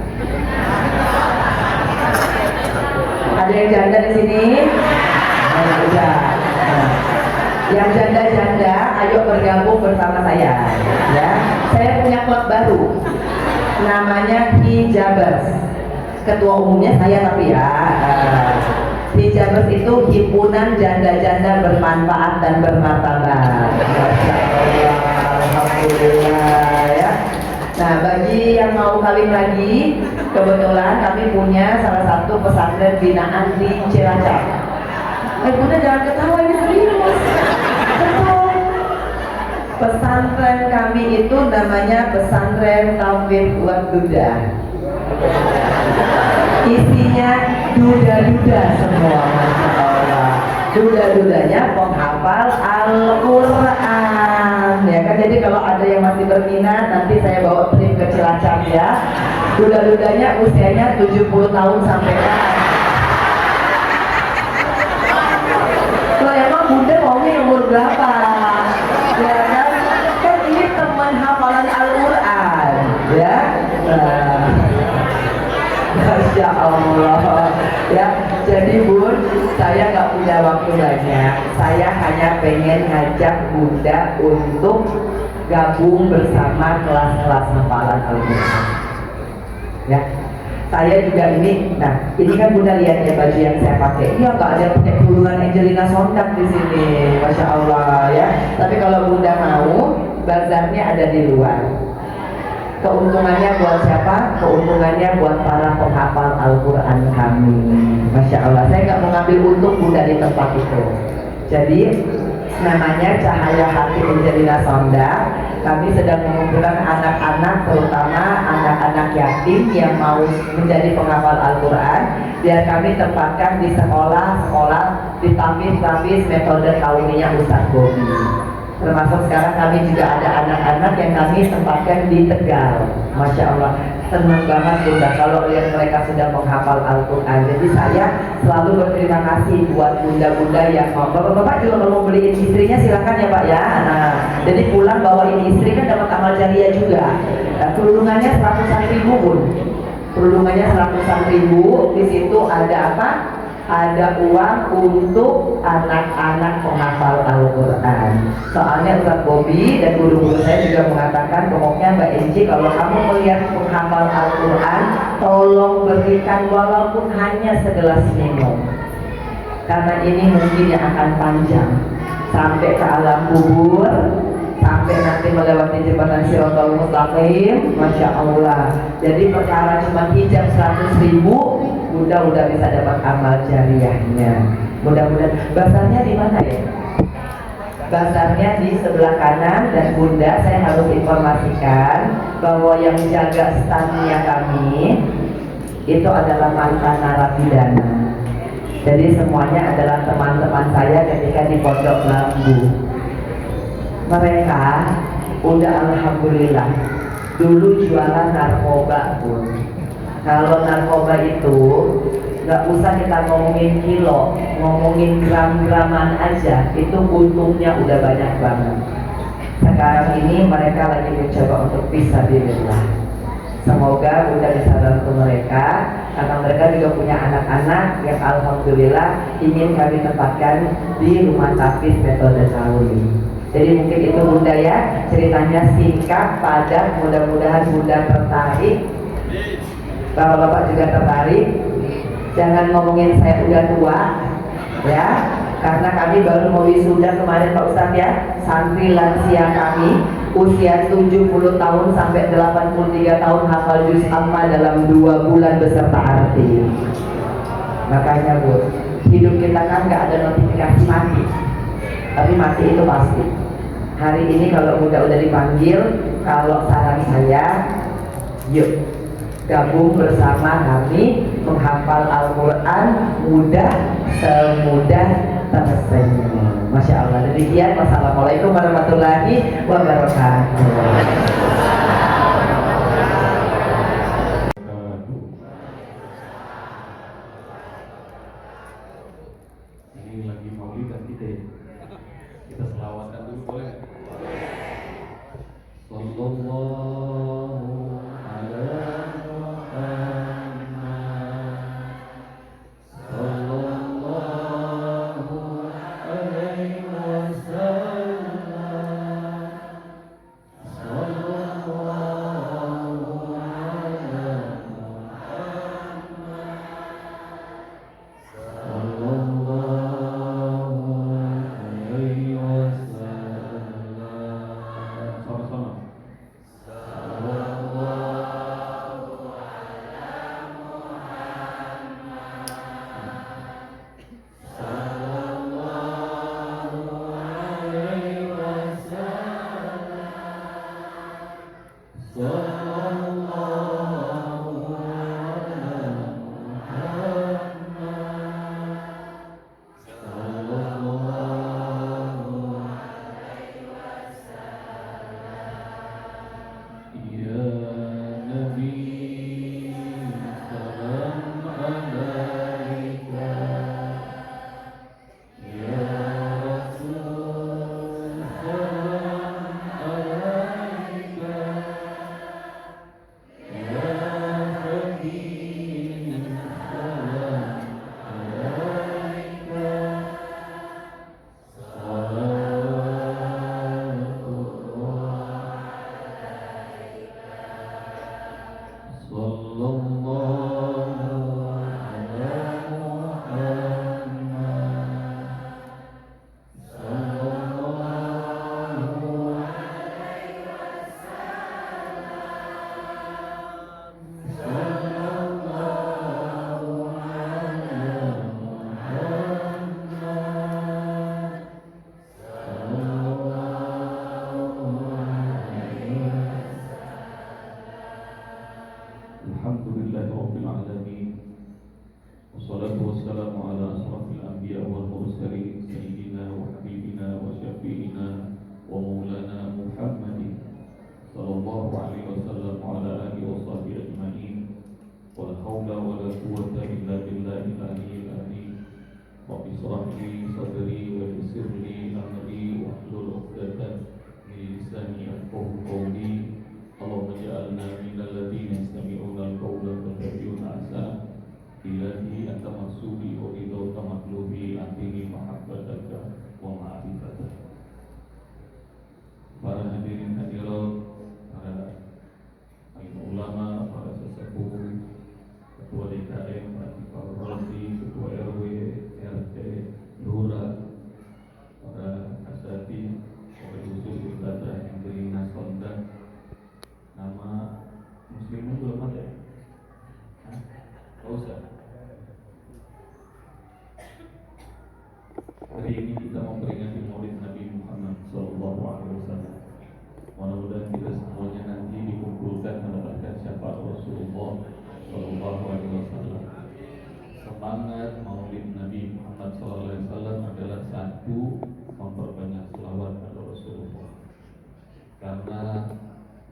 Speaker 2: Ada yang janda di sini? Udah. Yang janda-janda, ayo bergabung bersama saya. Ya, saya punya klub baru. namanya Hijabers. Ketua umumnya saya tapi ya. Hijabers itu himpunan janda-janda bermanfaat dan bermartabat. Masya Allah, alhamdulillah ya. Nah, bagi yang mau kawin lagi, kebetulan kami punya salah satu pesantren binaan di Cilacap. Bunda jangan ketawa, ini serius. Betul. Pesantren kami itu namanya Pesantren Taufik Waduda. Isinya duda-duda semua, Masya Allah. Duda-dudanya penghafal Al-Quran ya kan. Jadi kalau ada yang masih berminat, nanti saya bawa trip ke Cilacap ya. Duda-dudanya usianya 70 tahun sampai kan. Loh emang Bunda maunya umur berapa? Ya kan? Kan ini teman hafalan Al-Quran ya. Masya Allah ya. Jadi Bun, saya nggak punya waktu banyak. Saya hanya pengen ngajak Bunda untuk gabung bersama kelas-kelas hafalan Al-Quran ya. Saya juga ini, nah ini kan Bunda lihat ya baju yang saya pakai. Iya, nggak ada pakai kurungan Angelina Sondak di sini, Masya Allah ya. Tapi kalau Bunda mau, bazarnya ada di luar. Keuntungannya buat siapa? Keuntungannya buat para penghafal Al-Quran kami. Masya Allah, saya nggak mau ngambil untung Bunda di tempat itu. Jadi namanya Cahaya Hati Angelina Sondak. Kami sedang mengumpulkan anak-anak, terutama anak-anak yatim yang mau menjadi penghafal Al-Quran, biar kami tempatkan di sekolah-sekolah di tapis-tapis metode kauninya Ustadz Bobi. Termasuk sekarang kami juga ada anak-anak yang kami tempatkan di Tegal. Masya Allah, senang banget Bunda kalau lihat mereka sudah menghafal Al-Quran. Jadi saya selalu berterima kasih buat bunda-bunda yang mau. Bapak-bapak juga kalau mau beliin istrinya silakan ya Pak ya. Nah, jadi pulang bawain istri kan dapat amal jariah juga. Nah, kerudungannya 100.000 Bun. Kerudungannya 100.000. Di situ ada apa? Ada uang untuk anak-anak penghafal Al-Quran. Soalnya Ustadz Bobi dan guru-guru saya juga mengatakan, pokoknya Mbak Enci kalau kamu melihat penghafal Al-Quran, tolong berikan walaupun hanya segelas minum. Karena ini mungkin yang akan panjang sampai ke alam kubur, sampai nanti melewati jembatan Shiratal Mustaqim. Masya Allah. Jadi perkara cuma hijab 100.000, Bunda udah bisa dapat amal jariahnya. Mudah-mudahan. Bazarnya di mana ya? Bazarnya di sebelah kanan. Dan Bunda, saya harus informasikan bahwa yang jaga standnya kami itu adalah mantan narapidana. Jadi semuanya adalah teman-teman saya ketika di Pondok Lambu. Mereka udah alhamdulillah dulu jualan narkoba Bun. Kalau narkoba itu nggak usah kita ngomongin kilo, ngomongin gram-graman aja, itu untungnya udah banyak banget. Sekarang ini mereka lagi mencoba untuk fisabilillah. Semoga Bunda bisa bantu mereka, karena mereka juga punya anak-anak yang alhamdulillah ingin kami tempatkan di rumah tapis metode Sauli. Jadi mungkin itu Bunda ya, ceritanya singkat, padat, mudah-mudahan Bunda tertarik. Bapak-bapak juga tertarik. Jangan ngomongin saya udah tua ya, karena kami baru mau wisuda kemarin Pak Ustadz ya. Santri lansia kami usia 70 tahun sampai 83 tahun hafal juz amma dalam 2 bulan beserta arti. Makanya Bu, hidup kita kan nggak ada notifikasi mati, tapi mati itu pasti. Hari ini kalau Bunda udah dipanggil, kalau saran saya, yuk gabung bersama kami menghafal Al-Quran mudah semudah tersenyum. Masya Allah. Demikian. Wassalamualaikum warahmatullahi wabarakatuh.
Speaker 4: Ini lagi maulid kan kita ya. Kita selawatan dulu boleh? Sallallahu ala Muhammad, sallallahu alaihi wasallam, sallallahu Sallallahu ala Muhammad. Sallallahu alaihi wasallam. Sallallahu ala Muhammad. Alhamdulillahi Rabbil Alamin. Wassalatu wassalamu ala asrafil anbiya wal mursalin sayyidina wa habibina wa syafi'ina wa maulana Muhammadin sallallahu alaihi wasallam wa ala alihi wa sahbihi ajma'in. Wala hawla wala quwwata illa billahil aliyyil azim. Rabbi shrah li sadri wa yassir li amri wahlul 'uqdatam min lisani yafqahu qawli. Allahumma ja'alna minal ladzina yastami'una al-qawla fattabi'una ahsana. Ilahi anta maksudi wa ridha matlubi antini mahabbataka wa ma'rifataka. Para hadirin hadirat, para ulama, para sesepuh, ketua DKM, para Rosi, ketua RW, RT, Lurah, para asati, para khusus Ustadzah Angelina Sonda. Nama muslimnya belum ada ya? Hah? Gak usah. Hari ini kita memperingati Maulid Nabi Muhammad Sallallahu Alaihi Wasallam. Mudah-mudahan kita semuanya nanti dikumpulkan mendapatkan syafaat Rasulullah Sallallahu Alaihi Wasallam. Semangat Maulid Nabi Muhammad Sallallahu Alaihi Wasallam adalah satu, memperbanyak selawat pada Rasulullah. Karena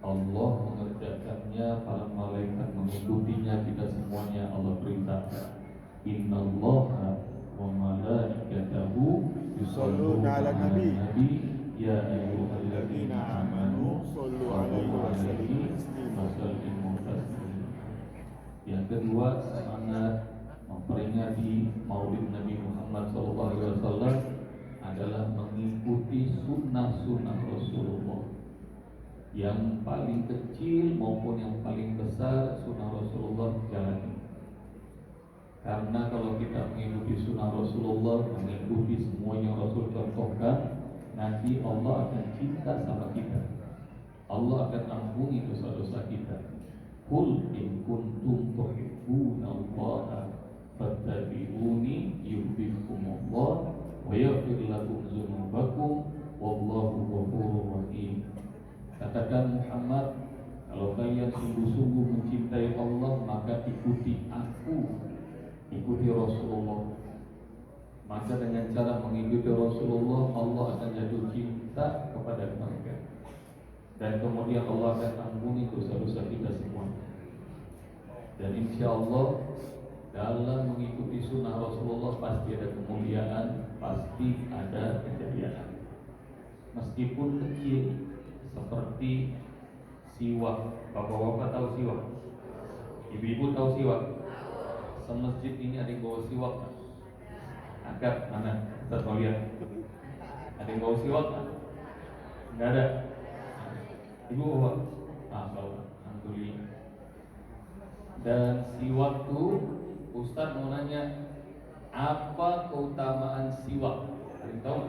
Speaker 4: Allah mengerjakannya, para malaikat mengikutinya, kita semuanya Allah perintahkan. Innallaha wa malaikatahu yusholluna 'alan nabi ya ayyuhalladzina amanu shollu 'alaihi wa sallimu taslima. Yang kedua, semangat memperingati Maulid Nabi Muhammad SAW adalah mengikuti sunnah-sunnah Rasulullah. Yang paling kecil maupun yang paling besar, sunnah Rasulullah jalani. Karena kalau kita mengikuti sunnah Rasulullah, mengikuti semua yang Rasul contohkan, nanti Allah akan cinta sama kita. Allah akan ampuni dosa-dosa kita. Qul in kuntum tuhibbunallaha fattabi'uni yuhibbukumullah wa yaghfir lakum dzunubakum wallahu ghafurur rahim. Katakan Muhammad, kalau kalian sungguh-sungguh mencintai Allah, maka ikuti aku, ikuti Rasulullah. Maka dengan cara mengikuti Rasulullah, Allah akan jatuh cinta kepada mereka. Dan kemudian Allah akan ampuni dosa-dosa kita semua. Dan insya Allah dalam mengikuti sunnah Rasulullah pasti ada kemuliaan, pasti ada kejayaan. Meskipun kecil, seperti siwak. Bapak-bapak tahu siwak? Ibu-ibu tahu siwak? Semasjid ini ada yang bawa siwak? Angkat, mana? Kita mau lihat. Ada yang bawa siwak? Enggak ada. Ibu bawa? Alhamdulillah. Dan siwak itu, Ustaz mau nanya, apa keutamaan siwak? Ada yang tahu?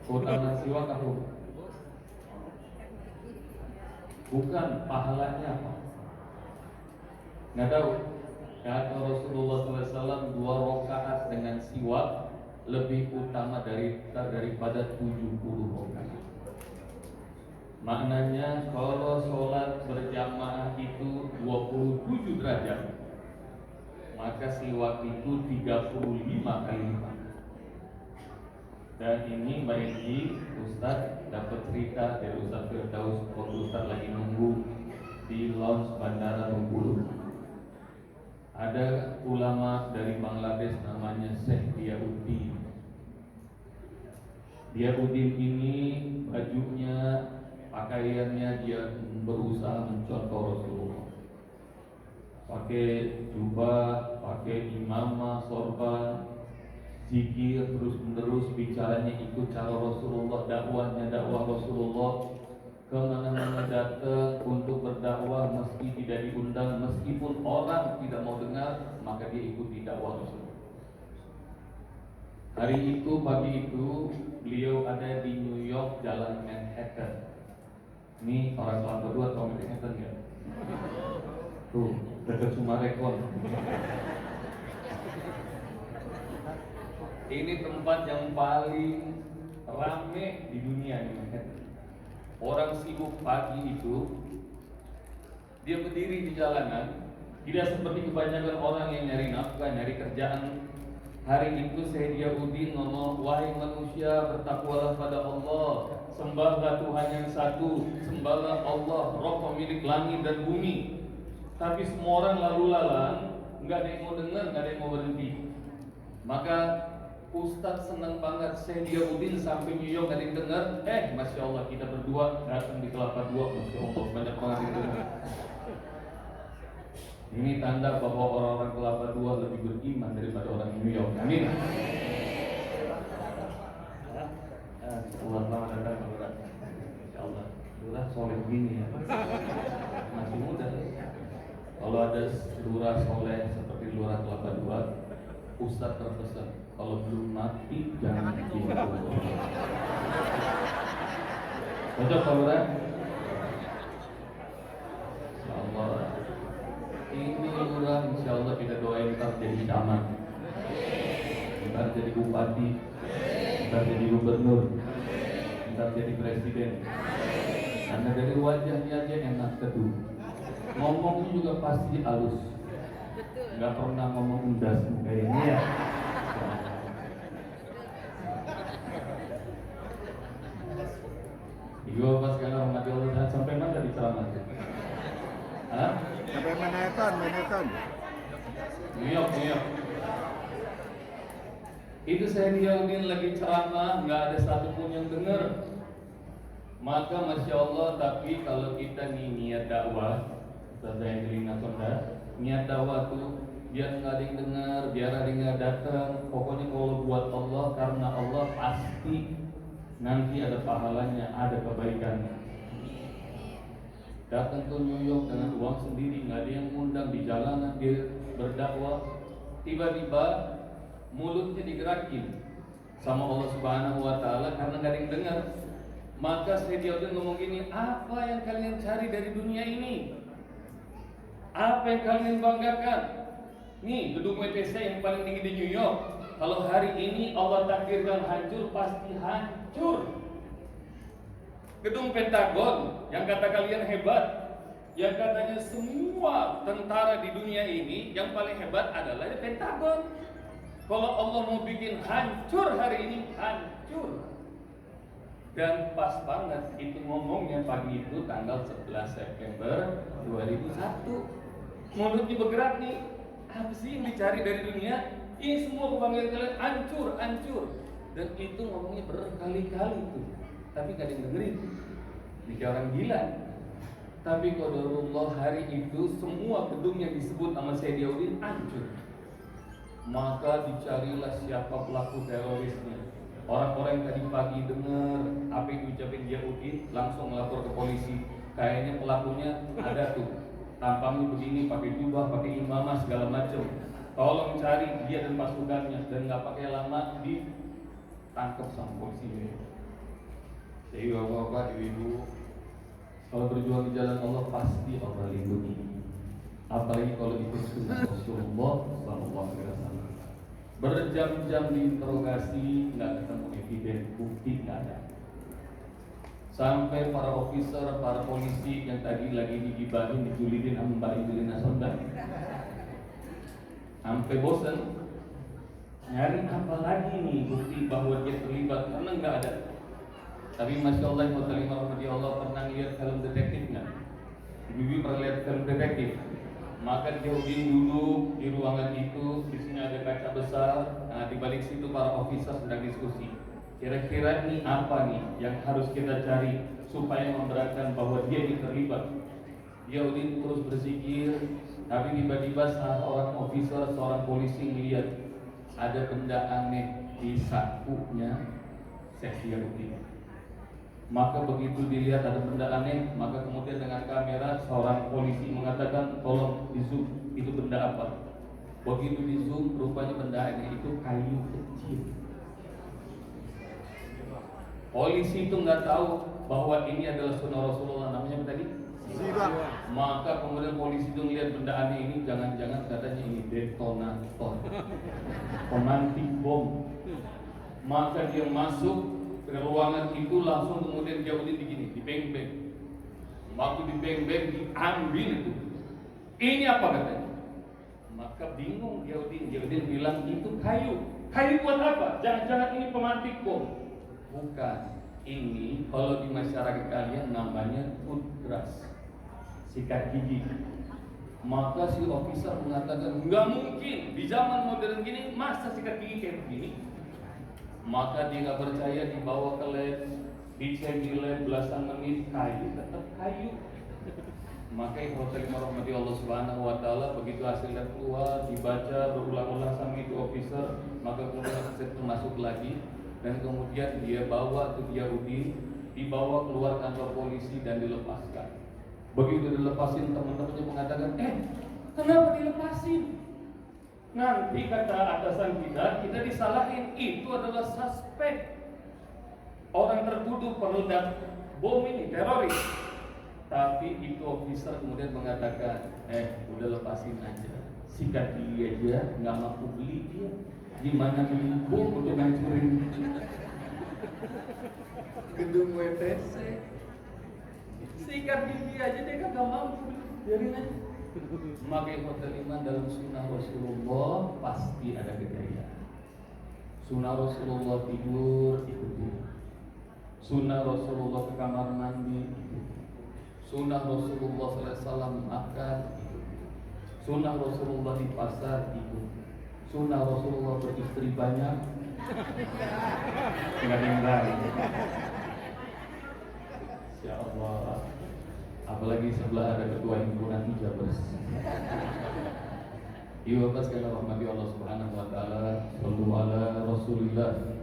Speaker 4: Keutamaan siwak apa? Bukan, pahalanya apa? Nggak tahu. Kata Rasulullah SAW, 2 rakaat dengan siwak lebih utama daripada 70 rakaat. Maknanya kalau sholat berjamaah itu 27 derajat, maka siwak itu 35 kali lipat. Dan ini Mbak Egi, Ustadz dapat cerita dari Ustadz Firdaus waktu Ustadz lagi nunggu di lounge Bandara Bengkulu. Ada ulama dari Bangladesh namanya Syekh Diauddin. Diauddin ini bajunya, pakaiannya dia berusaha mencontoh Rasulullah. Pakai jubah, pakai imamah, sorban, zikir terus menerus, bicaranya ikut cara Rasulullah, dakwahnya dakwah Rasulullah. kemana-mana datang untuk berdakwah meski tidak diundang, meskipun orang tidak mau dengar, maka dia ikuti dakwah tersebut. Hari itu, pagi itu, beliau ada di New York, Jalan Manhattan. Ini orang Kelapa Dua atau Manhattan ya? Tuh, dekat Sumarekon. Ini tempat yang paling rame di dunia di Manhattan. Orang sibuk pagi itu, dia berdiri di jalanan, tidak seperti kebanyakan orang yang nyari nafkah, nyari kerjaan. Hari itu Saidiyaudin ngomong, wahai manusia, bertakwalah pada Allah, sembahlah Tuhan yang satu, sembahlah Allah, Roh pemilik langit dan bumi. Tapi semua orang lalu lalang, nggak ada yang mau dengar, nggak ada yang mau berhenti. Maka Ustadz senang banget, Saidiyaudin sampai New York, nggak ada yang dengar. Masya Allah, kita berdua datang di Kelapa Dua, Masya Allah, banyak banget yang dengar. Ini tanda bahwa orang-orang Kelapa Dua lebih beriman daripada orang New York. Amin. Selamat datang Lurah. Insya Allah, Lurah soleh gini ya. Masih muda. Kalau ada Lurah soleh seperti Lurah Kelapa Dua, Ustadz terpesan, kalau belum mati jangan gitu. Cocok Pak Lurah? Insya Allah. Ini Lurah, insya Allah kita doain ntar jadi camat, ntar jadi bupati, ntar jadi gubernur, ntar jadi presiden. Karena dari wajahnya aja enak teduh, ngomongnya juga pasti halus, nggak pernah ngomong undas kayak ini ya. Ibu bapak sekalian hormati Allah, sampai mana di ceramah? Hah?
Speaker 3: Sampai Manhattan.
Speaker 4: New York. Itu Saidiyaudin lagi ceramah, nggak ada satupun yang dengar. Maka Masya Allah, tapi kalau kita nih niat dakwah, Ustazah Angelina Sonda, niat dakwah tuh biar nggak ada yang dengar, biar ada yang nggak datang. Pokoknya kalau buat Allah, karena Allah pasti nanti ada pahalanya, ada kebaikannya. Datang ke New York dengan uang sendiri, nggak ada yang ngundang, di jalanan dia berdakwah. Tiba-tiba mulutnya digerakin sama Allah Subhanahu Wa Taala karena nggak ada yang dengar. Maka Saidiyaudin ngomong gini, apa yang kalian cari dari dunia ini? Apa yang kalian banggakan? Nih gedung WTC yang paling tinggi di New York. Kalau hari ini Allah takdirkan hancur, pasti hancur. Gedung Pentagon yang kata kalian hebat, yang katanya semua tentara di dunia ini yang paling hebat adalah di Pentagon. Kalau Allah mau bikin hancur hari ini, hancur. Dan pas banget itu ngomongnya pagi itu tanggal 11 September 2001. Mulutnya bergerak nih, apa sih yang dicari dari dunia? Ini semua kebanggaan kalian hancur. Dan itu ngomongnya berkali-kali tuh, tapi gak ada yang dengerin. Ini kayak orang gila. Tapi qadarullah, hari itu semua gedung yang disebut nama Saidiyaudin hancur. Maka dicarilah siapa pelaku terorisnya. Orang-orang yang tadi pagi dengar apa yang diucapin Saidiyaudin langsung melapor ke polisi. Kayaknya pelakunya ada tuh, tampangnya begini, pakai jubah, pakai imamah segala macam. Tolong cari dia dan pasukannya, dan nggak pakai lama ditangkap sama polisi. Jadi bapak-bapak, ibu-ibu, kalau berjuang di jalan Allah pasti Allah lindungi. Apalagi kalau ikut sunnah Rasulullah SAW. Berjam-jam diinterogasi, nggak ketemu evidence, bukti nggak ada. Sampai para officer, para polisi yang tadi lagi digibahin, dijulitin sama Mbak Angelina Sonda, sampai bosan, nyari apa lagi nih bukti bahwa dia terlibat, karena nggak ada. Tapi Masya Allah, Allah pernah lihat film detektif nggak? Ibu pernah lihat film detektif? Maka Saidiyaudin duduk di ruangan itu, di sini ada kaca besar. Nah, di balik situ para officer sedang diskusi. Kira-kira ini apa nih yang harus kita cari supaya memberatkan bahwa dia ini terlibat? Saidiyaudin terus berzikir, tapi tiba-tiba seorang officer, seorang polisi melihat ada benda aneh di sakunya Saidiyaudin. Maka begitu dilihat ada benda aneh, maka kemudian dengan kamera seorang polisi mengatakan, tolong di zoom itu benda apa. Begitu di zoom, rupanya benda aneh itu kayu kecil. Polisi itu nggak tahu bahwa ini adalah sunnah Rasulullah, namanya apa tadi? Maka kemudian polisi itu melihat benda aneh ini, jangan-jangan katanya ini detonator, pemantik bom. Maka dia masuk ke ruangan itu, langsung kemudian dia udah begini, dibeng-beng. Waktu dibeng-beng, diambil itu. Ini apa katanya? Maka bingung Yahudin bilang itu kayu. Kayu buat apa? Jangan-jangan ini pemantik bom. Bukan. Ini kalau di masyarakat kalian namanya toothbrush, sikat gigi. Maka si officer mengatakan, nggak mungkin di zaman modern gini masa sikat gigi kayak begini. Maka dia nggak percaya, dibawa ke lab, dicek di lab belasan menit, kayu tetap kayu. Maka hotel rahmati Allah Subhanahu wa taala, begitu hasilnya keluar, dibaca berulang-ulang sama itu officer, maka kemudian officer itu masuk lagi dan kemudian dia bawa ke Yahudi, dibawa keluar kantor polisi dan dilepaskan. Begitu dilepasin, teman-temannya mengatakan, kenapa dilepasin? Nanti kata atasan kita disalahin, itu adalah suspek, orang tertuduh peledak bom ini, teroris. Tapi itu officer kemudian mengatakan, udah lepasin aja, sikat gigi aja, nggak mampu beli dia, gimana beli bom untuk ngancurin gedung WTC, sikat gigi aja dia kan nggak mampu, biarin aja. Maka hotel iman dalam sunnah Rasulullah pasti ada kejayaan. Sunnah Rasulullah tidur, ikuti. Sunnah Rasulullah ke kamar mandi, ikuti. Sunnah Rasulullah SAW makan, ikuti. Sunnah Rasulullah di pasar, ikuti. Sunnah Rasulullah beristri banyak, nggak ada yang lain. Ya Allah. Apalagi sebelah ada ketua himpunan hijabers. Ibu bapak sekalian rahmati Allah Subhanahu wa taala, shallu ala Rasulillah.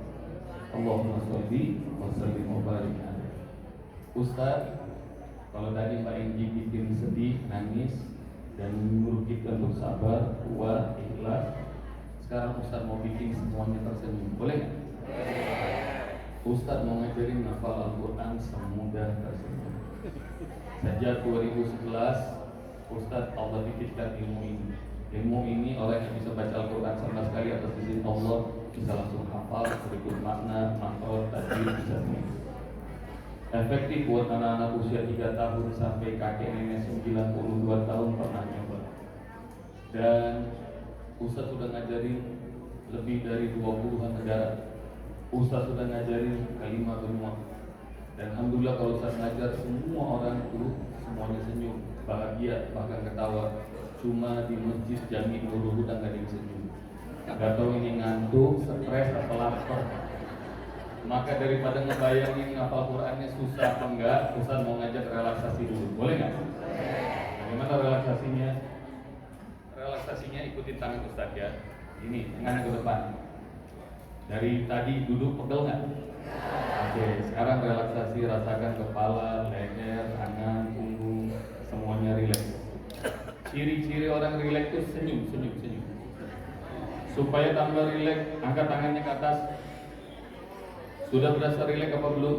Speaker 4: Allahumma shalli wa sallim wa barik alaihi. Ustaz, kalau tadi Mbak Enggi bikin sedih, nangis dan menyuruh kita untuk sabar, kuat, ikhlas. Sekarang Ustaz mau bikin semuanya tersenyum, boleh nggak? Ustaz mau ngajarin hafal Al-Quran semudah tersenyum. Sejak 2011 Ustadz Allah titipkan ilmu ini. Ilmu ini orang yang bisa baca Al-Quran sama sekali atas izin Allah bisa langsung hafal, berikut makna, makhraj, tajwid, bisa semua. Efektif buat anak-anak usia 3 tahun sampai kakek nenek 92 tahun pernah nyoba. Dan Ustadz sudah ngajarin lebih dari 20-an negara. Ustadz sudah ngajarin ke 5 benua. Dan alhamdulillah kalau Ustaz ngajar semua orang itu semuanya senyum, bahagia, bahkan ketawa. Cuma di masjid Jami Nurul Huda nggak ada yang senyum. Gak tahu ini ngantuk, stres, atau lapar. Maka daripada ngebayangin ngapal Qurannya susah apa enggak, Ustaz mau ngajak relaksasi dulu, boleh nggak? Bagaimana relaksasinya? Relaksasinya ikutin tangan Ustaz ya. Ini tangannya ke depan. Dari tadi duduk pegel nggak? Oke, sekarang relaksasi, rasakan kepala, leher, tangan, punggung, semuanya rileks. Ciri-ciri orang rileks itu senyum. Supaya tambah rileks, angkat tangannya ke atas. Sudah berasa rileks apa belum?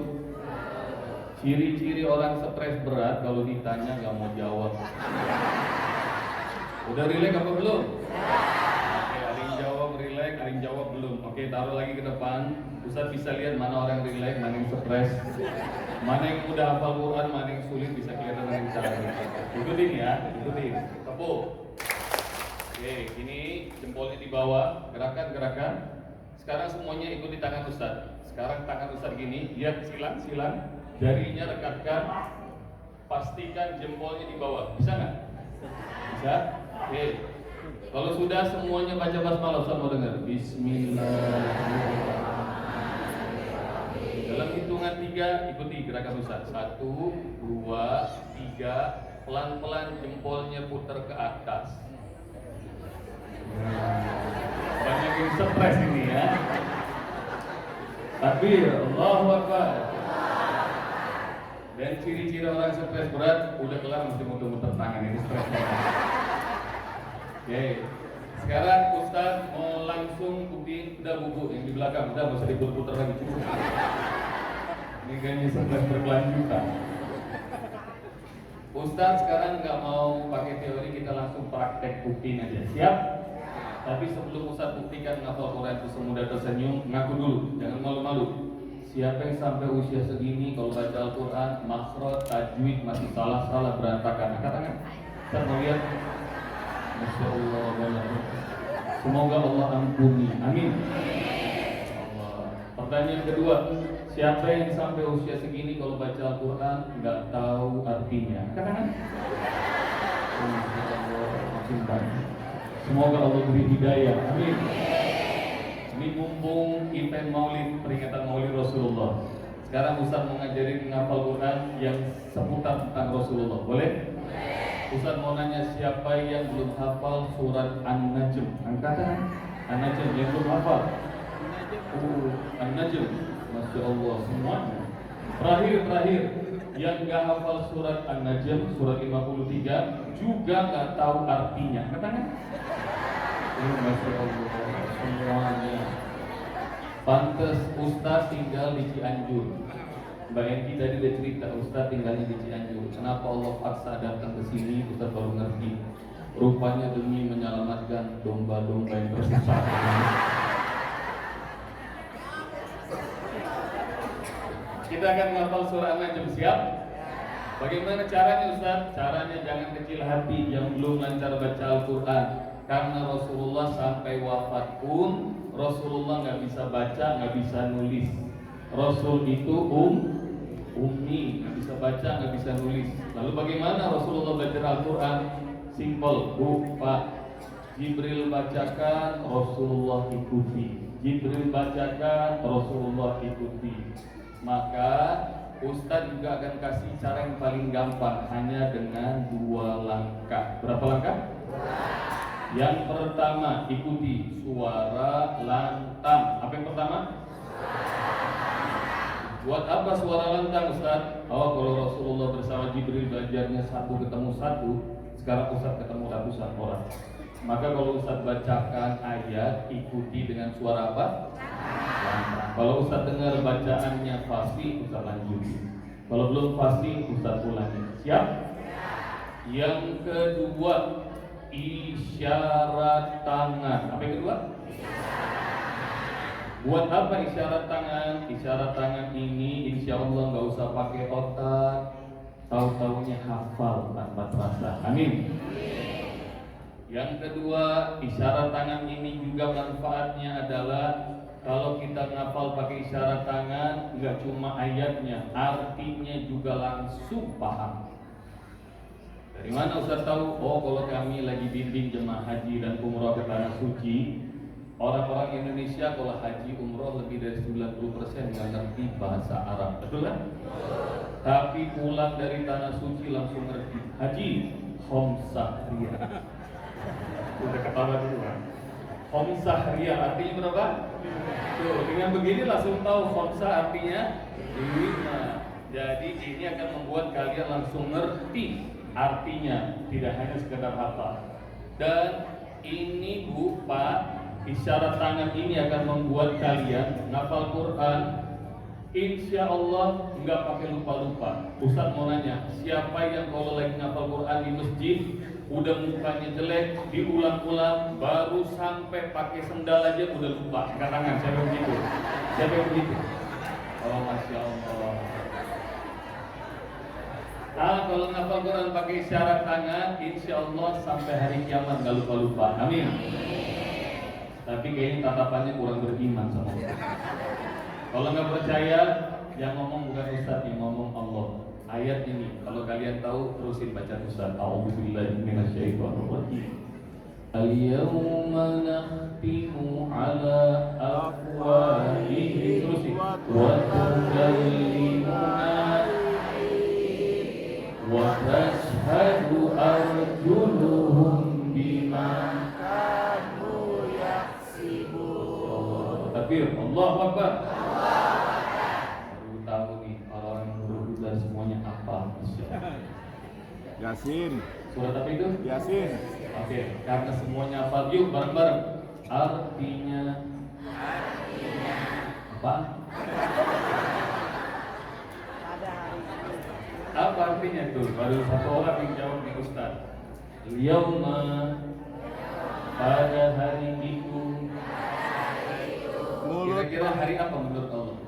Speaker 4: Ciri-ciri orang stres berat kalau ditanya nggak mau jawab. Udah rileks apa belum? Oke, ada yang jawab rileks, ada yang jawab belum. Oke, taruh lagi ke depan. Ustaz bisa lihat mana orang rileks, mana yang stres, mana yang udah hafal Quran, mana yang sulit, bisa kelihatan dari cara. Ikutin ya, ikutin. Tepuk. Oke, ini jempolnya di bawah, gerakan. Sekarang semuanya ikuti tangan Ustaz. Sekarang tangan Ustaz gini, lihat silang, jarinya rekatkan, pastikan jempolnya di bawah. Bisa nggak? Bisa? Oke. Kalau sudah semuanya baca basmalah, Ustaz mau dengar. Bismillahirrahmanirrahim. Dalam hitungan 3 ikuti gerakan Ustaz. 1, 2, 3. Pelan-pelan jempolnya putar ke atas. Banyak yang stres ini ya. Takbir, Allahu Akbar. Dan ciri-ciri orang stres berat, udah kelar mesti muter-muter tangan, ini stresnya. Oke, sekarang Ustaz mau langsung buktiin, udah buku yang di belakang, udah nggak usah diputer-puter lagi, cukup. Ini kayaknya stres berkelanjutan. Ustaz sekarang nggak mau pakai teori, kita langsung praktek buktiin aja, siap? Tapi sebelum Ustaz buktikan ngapal Quran itu semudah tersenyum, ngaku dulu, jangan malu-malu. Siapa yang sampai usia segini kalau baca Al-Quran, makhraj, tajwid masih salah-salah berantakan? Angkat tangan. Kita mau lihat. Masya Allah. Semoga Allah ampuni. Amin. Allah. Pertanyaan kedua, siapa yang sampai usia segini kalau baca Al-Quran nggak tahu artinya? Angkat tangan. Masya Allah. Makin banyak. Semoga Allah beri hidayah. Amin. Ini mumpung event Maulid, peringatan Maulid Rasulullah. Sekarang Ustaz mau ngajarin menghafal Quran yang seputar tentang Rasulullah. Boleh? Ustaz mau nanya siapa yang belum hafal surat An-Najm? Angkat tangan. An-Najm yang belum hafal. An-Najm. Masya Allah semuanya. Terakhir yang nggak hafal surat An-Najm, surat 53 juga nggak tahu artinya. Angkat tangan. Masya Allah semuanya. Pantes Ustaz tinggal di Cianjur. Mbak Enti tadi udah cerita Ustaz tinggalnya di Cianjur. Kenapa Allah paksa datang ke sini? Ustaz baru ngerti. Rupanya demi menyelamatkan domba-domba yang tersesat. Kita akan menghafal surah An-Najm, siap? Bagaimana caranya Ustaz? Caranya jangan kecil hati yang belum lancar baca Al-Quran. Karena Rasulullah sampai wafat pun Rasulullah nggak bisa baca, nggak bisa nulis. Rasul itu ummi, nggak bisa baca, nggak bisa nulis. Lalu bagaimana Rasulullah baca Al-Quran? Simple, Bu, Pak. Jibril bacakan, Rasulullah ikuti. Jibril bacakan, Rasulullah ikuti. Maka Ustadz juga akan kasih cara yang paling gampang, hanya dengan 2 langkah. Berapa langkah? Yang pertama, ikuti suara lantang. Apa yang pertama? Buat apa suara lantang, Ustaz? Oh, kalau Rasulullah bersama Jibril belajarnya 1 ketemu 1, sekarang Ustaz ketemu ratusan orang. Maka kalau Ustaz bacakan ayat, ikuti dengan suara apa? Lantang. Kalau Ustaz dengar bacaannya fasih, Ustaz lanjuti. Kalau belum fasih, Ustaz ulangi. Siap? Yang kedua, isyarat tangan. Apa yang kedua? Buat apa isyarat tangan? Isyarat tangan ini insya Allah nggak usah pakai otak, tahu-taunya hafal tanpa terasa. Amin. Yang kedua, isyarat tangan ini juga manfaatnya adalah kalau kita ngafal pakai isyarat tangan, nggak cuma ayatnya, artinya juga langsung paham. Dari mana Ustaz tahu? Oh, kalau kami lagi bimbing jemaah haji dan umroh ke tanah suci, orang-orang Indonesia kalau haji umroh lebih dari 90% nggak ngerti bahasa Arab, betul kan? Tapi pulang dari tanah suci langsung ngerti. Haji, khomsah riyal. Udah ketawa dulu kan? Khomsah riyal artinya berapa? Tuh, dengan begini langsung tahu khomsah artinya 5. Jadi ini akan membuat kalian langsung ngerti artinya, tidak hanya sekedar hafal. Dan ini Bu, Pak, isyarat tangan ini akan membuat kalian ngafal Quran insya Allah nggak pakai lupa-lupa. Ustaz mau nanya, siapa yang kalau lagi ngafal Quran di masjid udah mukanya jelek, diulang-ulang, baru sampai pakai sendal aja udah lupa? Angkat tangan, siapa yang begitu? Siapa yang begitu? Oh, Masya Allah. Kalau ngafal Quran pakai isyarat tangan, insya Allah sampai hari kiamat nggak lupa-lupa. Amin. Tapi kayaknya tatapannya kurang beriman sama Ustaz. Kalau nggak percaya, yang ngomong bukan Ustaz, yang ngomong Allah. Ayat ini, kalau kalian tahu, terusin baca Ustaz. A'udzubillahi minasyaitonir rajim. Al-yawma nakhtimu ala afwahihim, terusin. Wa tukallimuna wa tashhadu arjuluhum bima kanu yaksibun. Takbir, Allahu Akbar. Baru tahu nih, orang yang berdoa semuanya
Speaker 3: Yasin.
Speaker 4: Surat apa itu?
Speaker 3: Yasin.
Speaker 4: Oke, karena semuanya hafal, yuk bareng-bareng. Artinya apa? Apa artinya tuh? Baru satu orang yang jawab nih Ustaz. Yauma, pada hari itu. Kira-kira hari apa menurut Allah?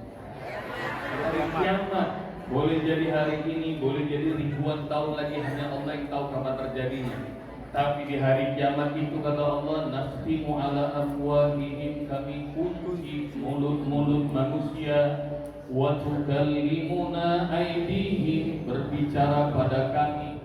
Speaker 4: Hari kiamat. Boleh jadi hari ini, boleh jadi ribuan tahun lagi, hanya Allah yang tahu kapan terjadinya. Tapi di hari kiamat itu kata Allah, nakhtimu ala afwahihim, kami kunci mulut-mulut manusia, wa tukallimuna aydihim, berbicara pada kami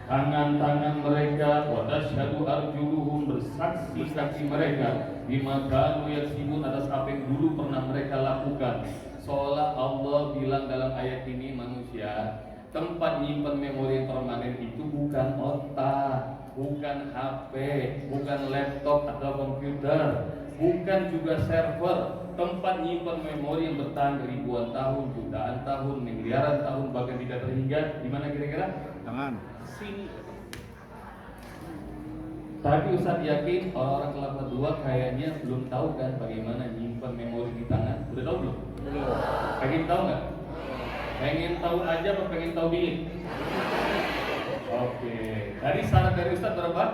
Speaker 4: tangan-tangan mereka, wa tashhadu arjuluhum, bersaksi kaki mereka, bima kanu yaksibun, atas apa yang dulu pernah mereka lakukan. Seolah Allah bilang dalam ayat ini, manusia, tempat nyimpan memori permanen itu bukan otak, bukan HP, bukan laptop atau komputer, bukan juga server. Tempat nyimpan memori yang bertahan ribuan tahun, jutaan tahun, miliaran tahun, bahkan tidak terhingga. Di mana kira-kira?
Speaker 3: Tangan.
Speaker 4: Sini. Tapi Ustaz yakin orang-orang kelapa dua kayaknya belum tahu kan bagaimana nyimpan memori di tangan. Udah tahu belum?
Speaker 3: Belum.
Speaker 4: Pengen tahu nggak? Pengen tahu aja apa pengen tahu bingit? Oke. Tadi syarat dari Ustaz berapa?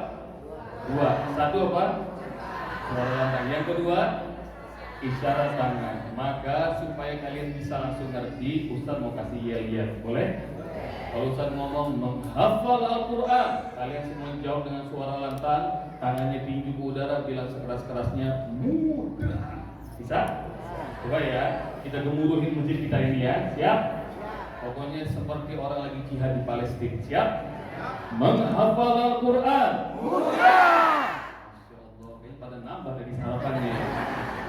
Speaker 4: Dua. Satu apa? Suara lantang. Yang kedua, isyarat tangan. Maka supaya kalian bisa langsung ngerti, Ustaz mau kasih yel-yel. Boleh? Kalau Ustaz ngomong menghafal Al-Quran, kalian semua jawab dengan suara lantang, tangannya tinggi ke udara, bilang sekeras-kerasnya mudah. Bisa? Coba ya, kita gemuruhin masjid kita ini ya. Siap? Pokoknya seperti orang lagi jihad di Palestina. Siap? Menghafal Al-Quran mudah. Masya Allah, kayaknya pada nambah dari sarapannya.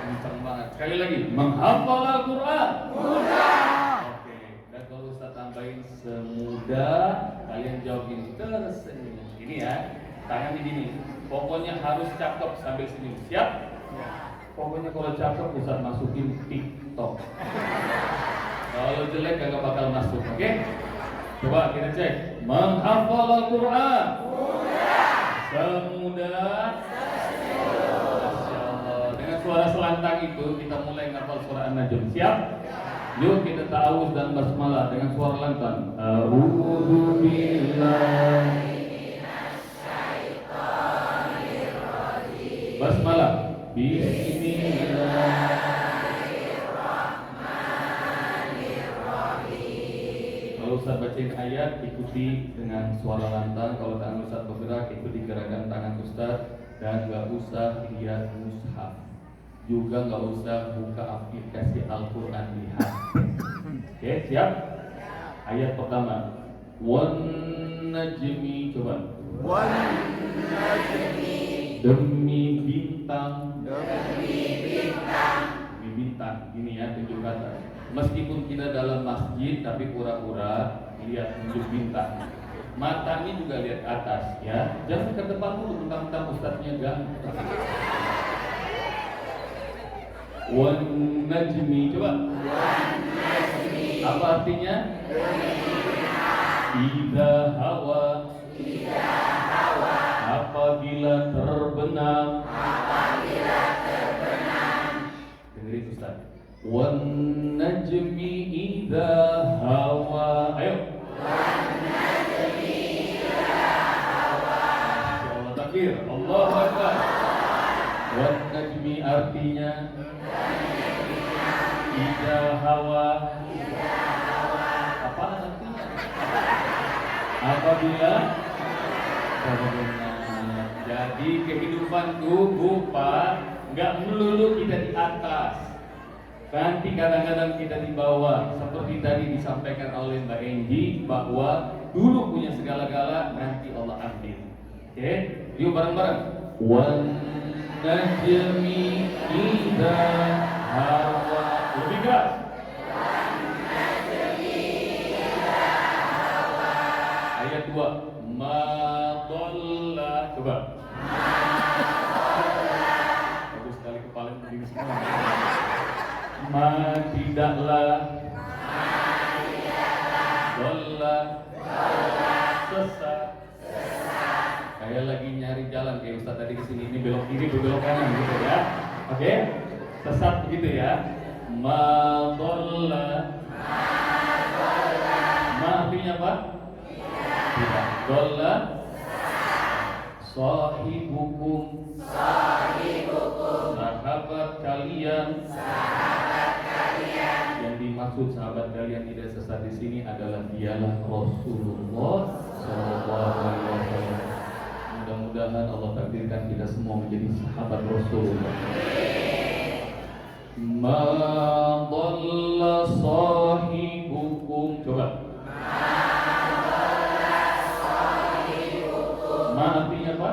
Speaker 4: Kencang banget. Sekali lagi, menghafal Al-Quran mudah. Oke, dan kalau Ustaz tambahin semudah, kalian jawab ini tersenyum. Ini ya, tangan di sini. Pokoknya harus cakep sambil senyum. Siap? Pokoknya kalau cakep Ustaz masukin TikTok. Kalau jelek kagak bakal masuk, oke? Coba kita cek. Menghafal Al-Quran mudah. Semudah. Masya Allah. Dengan suara selantang itu kita mulai ngapal surah An-Najm. Siap? Yuk kita ta'awuz dan basmalah dengan suara lantang. A'udzu billahi minasyaitonir rajim. Basmalah. Bismillahirrahmanirrahim. Kalau Ustaz bacain ayat, ikuti dengan suara lantang. Kalau tangan Ustaz bergerak, ikuti gerakan tangan Ustaz. Dan gak usah lihat mushaf, juga gak usah buka aplikasi Al-Quran lihat. Oke, siap? Ayat pertama, wan najmi, coba.
Speaker 3: Wan najmi,
Speaker 4: demi bintang.
Speaker 3: demi
Speaker 4: Bintang, ini ya tunjuk kata. Meskipun kita dalam masjid, tapi pura-pura lihat tunjuk bintang. Matanya juga lihat atas, ya. Jangan ke depan dulu, mentang-mentang ustadznya ganteng. Wan najmi, coba. Apa artinya? Idza hawa. Apabila terbenam. Dengerin Ustaz. Wan najmi idza hawa. Ayo. Wan najmi idza hawa. Insyaallah takbir. Allahu akbar. Wan najmi artinya idza hawa. Apa artinya? Apabila terbenam. Jadi kehidupan tubuh Pak, nggak melulu kita di atas, nanti kadang-kadang kita di bawah. Seperti tadi disampaikan oleh Mbak Enji bahwa dulu punya segala-gala, nanti Allah ambil. Oke, yuk bareng-bareng. Wan najmi idza hawa. Lebih keras. Ayat 2. Ma dhalla. Coba. Bagus sekali kepala berdiri semua. Ma tidaklah. Dhalla. kayak Ustaz tadi kesini, ini belok kiri, belok kanan gitu ya. Oke, sesat begitu ya. Ma dhalla. Ma artinya apa? Tidak. Dhalla. Sahibukum. Sahabat kalian. Yang dimaksud sahabat kalian tidak sesat di sini adalah dialah Rasulullah Sallallahu Alaihi Wasallam. Mudah-mudahan Allah takdirkan kita semua menjadi sahabat Rasulullah. Ma dhalla sahibukum. Coba. Ma artinya apa?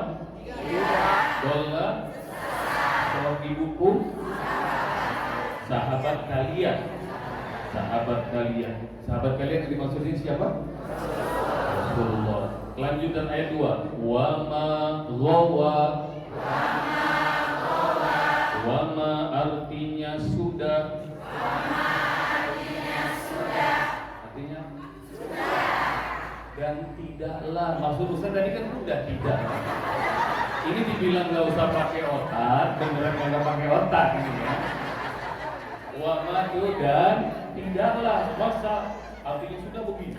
Speaker 4: Dhalla sahibukum. Sahabat kalian. Sahabat kalian. Sahabat kalian yang dimaksudin siapa? Rasulullah. Lanjutan ayat 2. Wa ma ghawa. Wa ma artinya sudah. Artinya dan tidaklah. Maksud Ustaz tadi kan udah tidak. Ini dibilang nggak usah pakai otak, beneran nggak pakai otak ini ya. Wa ma dan tidaklah. Masa artinya sudah begini.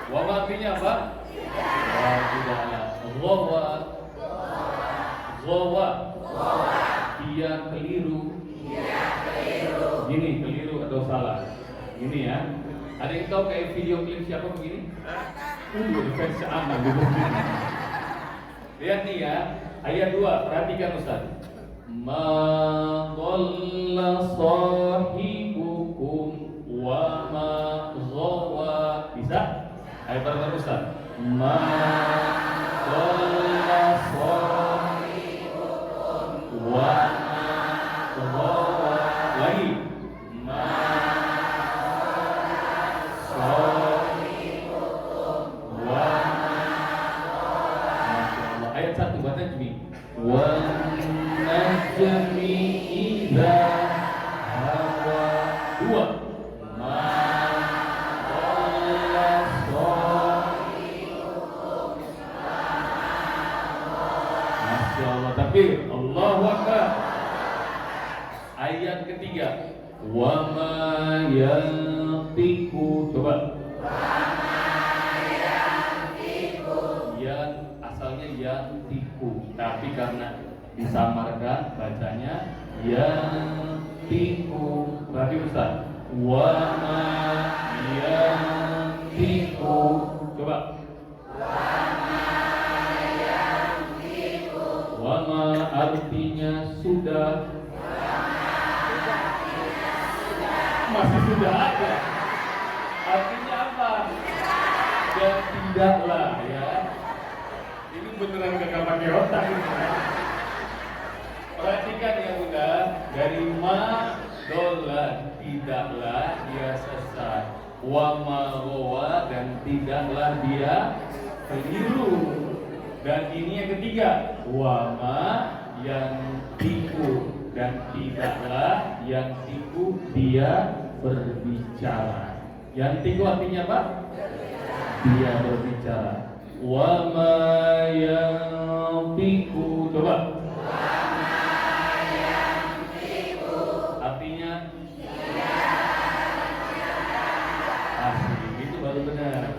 Speaker 4: Wa ma artinya apa? Wa tidaklah. Ghawa. Dia keliru. Gini, keliru atau salah. Gini ya. Ada yang tahu kayak video klip siapa begini? Fans anak gitu. Lihat nih ya, ayat 2, perhatikan Ustaz. Ma dhalla sahibukum wa ma ghawa. Bisa? Ayat pertama Ustaz. Ma dhalla sahibukum wa ma ghawa. Lagi. Ma sahibukum wa ayat 1 baca demi wan najmi idza hawa. 2 ma dhalla sahibukum. Masya Allah, takbir, Allahu Akbar. Ayat ketiga wa ma yantiqu. Coba. Asalnya yang tiku, tapi karena disamarkan bacanya yang tiku. Berarti Ustaz, wa ma yang tiku. Coba. Wa ma artinya sudah. Masih sudah ada. Artinya apa? Dan tidaklah ya. Ini beneran gak pakai otak ini. Perhatikan ya Bunda, dari ma dola tidaklah dia sesat, wa ma ghawa dan tidaklah dia keliru. Dan ini yang ketiga, wa ma yang tiku dan tidaklah yang tiku dia berbicara. Yang tiku artinya apa? Dia berbicara. Wa ma yantiqu. Coba. Wa ma yantiqu artinya asli, itu baru benar.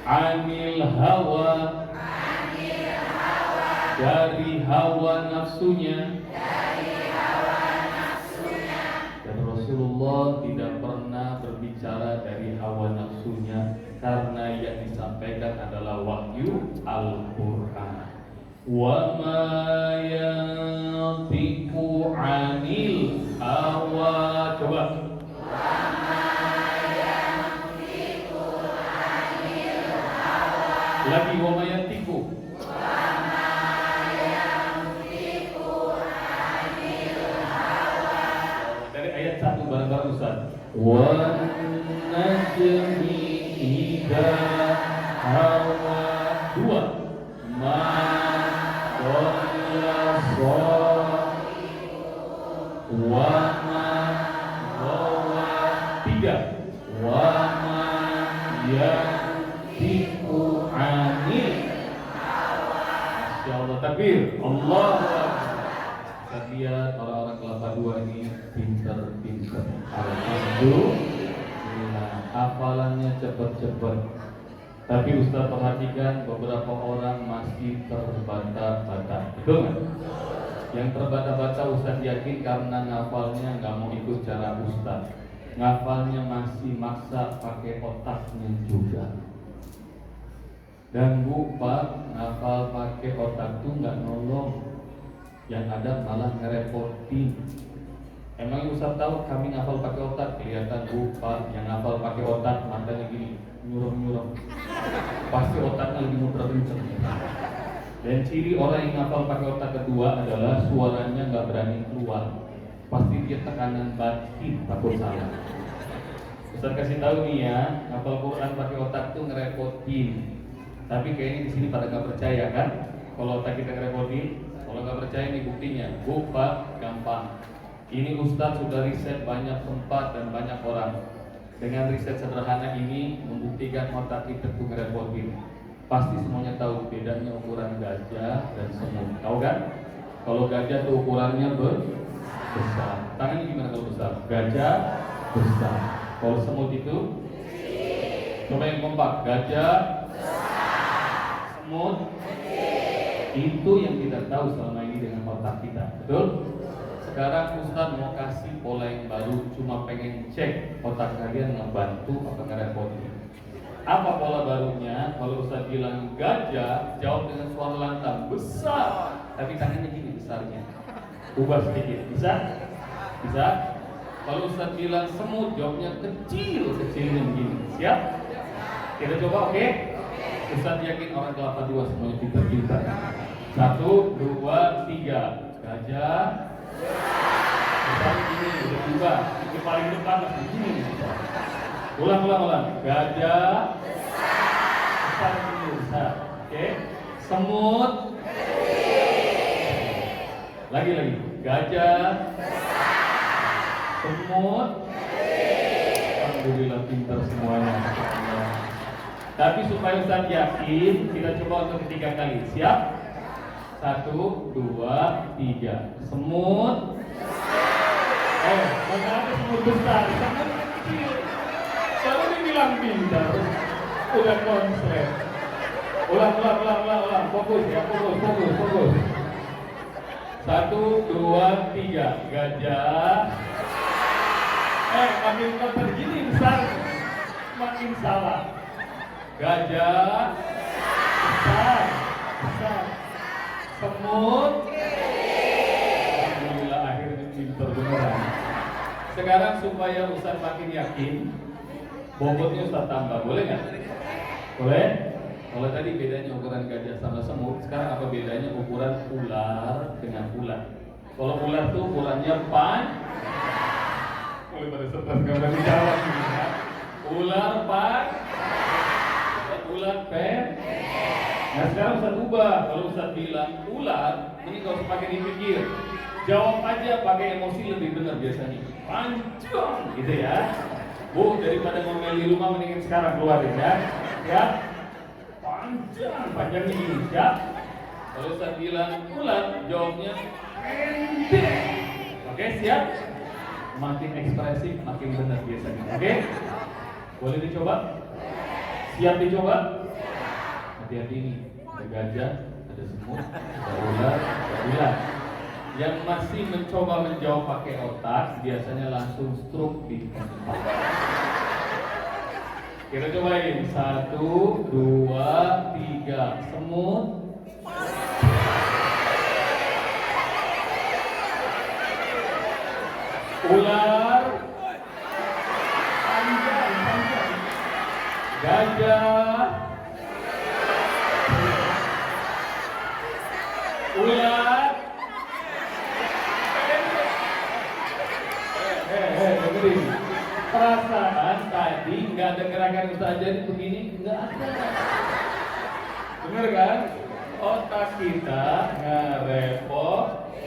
Speaker 4: Anil hawa. Dari hawa nafsunya. Dan Rasulullah tidak pernah berbicara dari hawa nafsunya, karena yang disampaikan adalah wahyu Al-Quran. Wa ma yantiqu anil hawa. Coba. Wa ma yantiqu anil hawa. Lagi wa ma yantiqu. Wa ma yantiqu anil hawa. Dari ayat 1 bareng-bareng Ustaz. Wa najmi idza hawa. 2 ma dhalla sahibukum wa ma ghawa. 3 wa ma yantiqu anil hawa. Masya Allah, takbir. Allah. Kita lihat orang-orang Kelapa Dua ini pinter-pinter. Alhamdulillah, hafalannya cepat-cepat. Tapi Ustaz perhatikan beberapa orang masih terbata-bata. Betul nggak? Yang terbata-bata Ustaz yakin karena ngafalnya nggak mau ikut cara Ustaz. Ngafalnya masih maksa pakai otaknya juga. Dan Bu, Pak, ngafal pakai otak tuh nggak nolong. Yang ada malah ngerepotin. Emang Ustaz tahu kami ngafal pakai otak? Kelihatan Bu, Pak, yang ngafal pakai otak matanya gini, nyuruh-nyuruh. Pasti otaknya lagi muter kenceng. Dan ciri orang yang ngafal pakai otak kedua adalah suaranya nggak berani keluar. Pasti dia tekanan batin, takut salah. Ustaz kasih tahu nih ya, ngafal Quran pakai otak tuh ngerepotin. Tapi kayaknya di sini pada nggak percaya kan? Kalau otak kita ngerepotin, kalau nggak percaya nih buktinya. Bu, Pak, gampang. Ini Ustaz sudah riset banyak tempat dan banyak orang. Dengan riset sederhana ini membuktikan otak kita tuh ngerepotin. Pasti semuanya tahu bedanya ukuran gajah dan semut. Tahu kan? Kalau gajah tuh ukurannya besar. Tangannya gimana kalau besar? Gajah besar. Kalau semut itu? Coba yang kompak. Gajah, semut. Itu yang kita tahu selama ini dengan otak kita. Betul? Sekarang Ustaz mau kasih pola yang baru. Cuma pengen cek otak kalian ngebantu apa ngerepotin. Apa pola barunya? Kalau Ustaz bilang gajah, jawab dengan suara lantang besar, tapi tangannya gini besarnya. Ubah sedikit, bisa? Bisa? Kalau Ustaz bilang semut, jawabnya kecil, kecilnya begini. Siap? Kita coba, oke? Ustaz yakin orang Kelapa Dua semuanya pintar-pintar. 1, 2, 3. Gajah. Besar begini, udah berubah. Itu paling depan masih begini. Ulang. Gajah besar dulu, besar. Oke. Semut. Lagi. Gajah. Semut. Alhamdulillah pintar semuanya. Tapi supaya Ustaz yakin, kita coba untuk 3 kali. Siap? 1, 2, 3. Semut. Mana ada semut besar? Semut kecil. Kalau dibilang pintar, udah konslet. Ulang. Fokus ya, fokus. 1, 2, 3. Gajah. Makin kotor gini besar, makin salah. Gajah besar. Semut. Alhamdulillah akhirnya pintar beneran. Sekarang supaya Ustaz makin yakin, bobotnya Ustaz tambah, boleh nggak? Boleh? Kalau tadi bedanya ukuran gajah sama semut, sekarang apa bedanya ukuran ular dengan ular? Kalau ular tuh ukurannya mulai pada stres nggak berani jawab nih ya. Ular ular Nah sekarang Ustaz ubah, kalau Ustaz bilang ular, ini kalau pakai dipikir, jawab aja pakai emosi lebih benar biasanya. Panjang, gitu ya. Bu, daripada ngomel di rumah mendingan sekarang keluarin ya. Ya. Panjangnya ini, ya. Kalau Ustaz bilang ular, jawabnya pendek. Oke, siap? Makin ekspresif, makin benar biasanya. Oke? Boleh dicoba? Siap dicoba? Hati-hati ini, ada gajah, ada semut, ada ular, ada ular. Yang masih mencoba menjawab pakai otak biasanya langsung stroke di tempat. Kita cobain 1, 2, 3. Semut. Ular. Panjang. Gajah. Ular. Dengerin. Perasaan tadi nggak ada gerakan Ustaz jadi begini, nggak ada. Bener kan? Otak kita ngerepotin.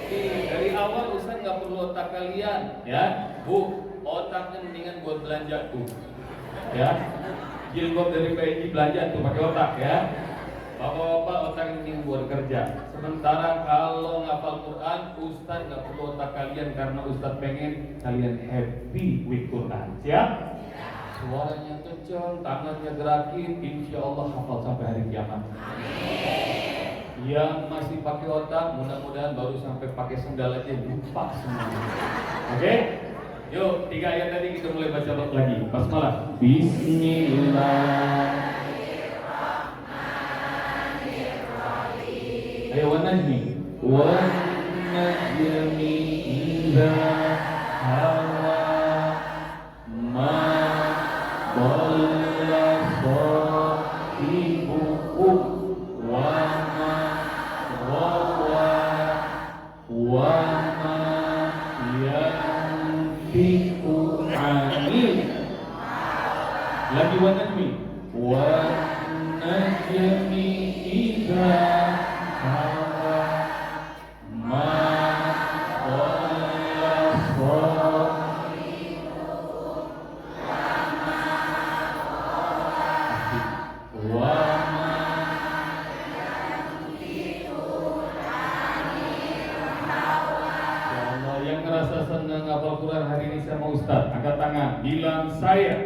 Speaker 4: Dari awal Ustaz nggak perlu otak kalian, ya. Bu, otaknya mendingan buat belanja tuh, ya. Jilbab dari PNJ belanja tuh pakai otak ya. Bapak-bapak otak ini buat kerja. Sementara kalau ngapal Quran, Ustaz nggak perlu otak kalian karena Ustaz pengen kalian happy with Quran. Siap? Suaranya kencang, tangannya gerakin, insya Allah hafal sampai hari kiamat. Yang masih pakai otak, mudah-mudahan baru sampai pakai sendal aja lupa semuanya. Oke? Yuk, 3 ayat tadi kita mulai baca lagi. Basmalah. Bismillahirrahmanirrahim. Ayo wanajmi. Wanajmi idza hawa ma dhalla sahibukum wa ma rawa wa ma yantiqu anil. Lagi wanajmi. Wanajmi idza hawa ma dhalla sahibukum wa ma. Ya Allah, yang ngerasa senang hafal Quran hari ini sama Ustaz, angkat tangan, bilang saya.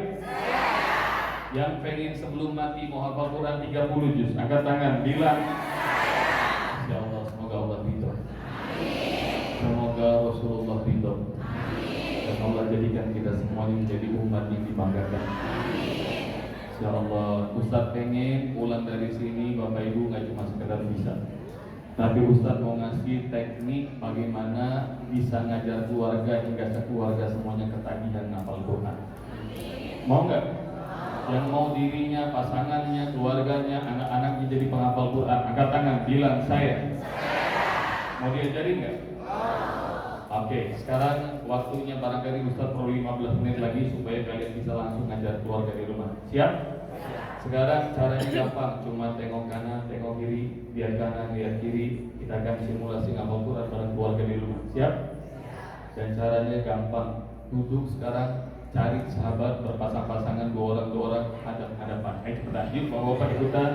Speaker 4: Yang pengen sebelum mati mau hafal Quran 30 juz, angkat tangan, bilang ya Allah, semoga Allah ridho. Semoga Rasulullah ridho. Dan Allah jadikan kita semuanya menjadi umat yang dibanggakan. Ya Allah, Ustaz pengen pulang dari sini Bapak Ibu nggak cuma sekedar bisa, tapi Ustaz mau ngasih teknik bagaimana bisa ngajar keluarga hingga sekeluarga semuanya ketagihan hafal Quran. Mau nggak? Yang mau dirinya, pasangannya, keluarganya, anak-anaknya jadi penghafal Quran, angkat tangan, bilang saya. Mau diajarin nggak? Oke, sekarang waktunya barangkali Ustaz perlu 15 menit lagi supaya kalian bisa langsung ngajar keluarga di rumah. Siap? Sekarang caranya gampang, cuma tengok kanan, tengok kiri, lihat kanan, lihat kiri. Kita akan simulasi ngapal Quran bareng keluarga di rumah. Siap? Dan caranya gampang. Duduk sekarang, cari sahabat berpasang-pasangan, 2 orang hadap-hadapan. Ayo cepetan, yuk bapak-bapak ikutan.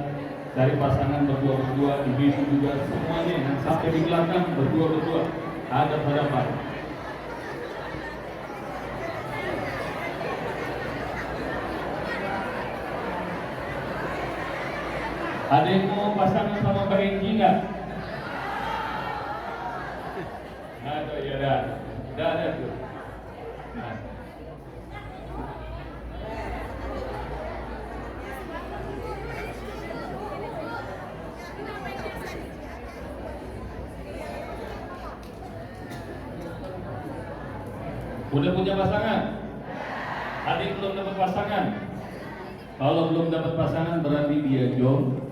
Speaker 4: Cari pasangan berdua-berdua, ibu-ibu juga, semuanya yang sampai di belakang berdua-berdua, hadap-hadapan. Ada yang mau pasangan sama Mbak Enji nggak? Ada, ya ada tuh. Nah. Udah punya pasangan? Ada yang belum dapat pasangan? Kalau belum dapat pasangan berarti dia jomblo.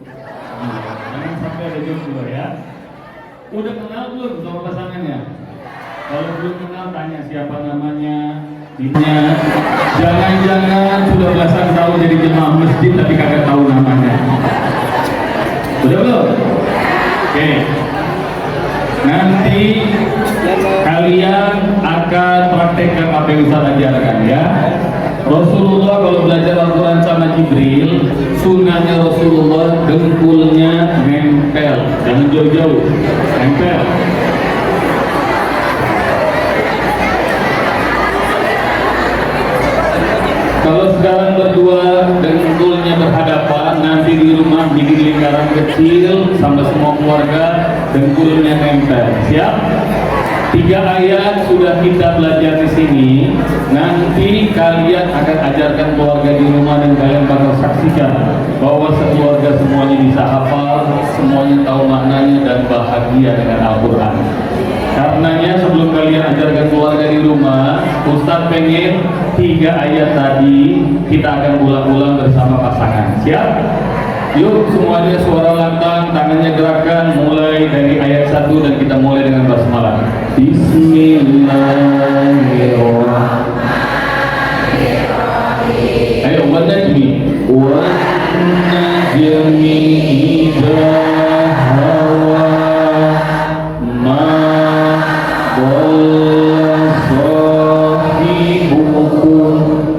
Speaker 4: Jangan sampai ada jomblo ya. Udah kenal belum sama pasangannya? Kalau belum kenal tanya siapa namanya, dinnya. Jangan-jangan sudah belasan tahun jadi jemaah masjid tapi kagak tahu namanya. Udah belum? Oke. Nanti kalian akan praktekkan apa yang Ustaz ajarkan ya. Rasulullah kalau belajar Al-Quran sama Jibril, sunnahnya Rasulullah dengkulnya nempel, jangan jauh-jauh, nempel. Kalau sekarang berdua dengkulnya berhadapan, nanti di rumah bikin lingkaran kecil sama semua keluarga, dengkulnya nempel. Siap? 3 ayat sudah kita belajar di sini. Nanti kalian akan ajarkan keluarga di rumah dan kalian bakal saksikan bahwa sekeluarga semuanya bisa hafal, semuanya tahu maknanya dan bahagia dengan Al-Quran. Karenanya sebelum kalian ajarkan keluarga di rumah, Ustaz pengen 3 ayat tadi kita akan ulang-ulang bersama pasangan. Siap? Yuk semuanya suara lantang, tangannya gerakan, mulai dari ayat 1 dan kita mulai dengan basmalah. Bismillahirrahmanirrahim. Ayo wanajmi. Wanajmi idza hawa ma dhalla sahibukum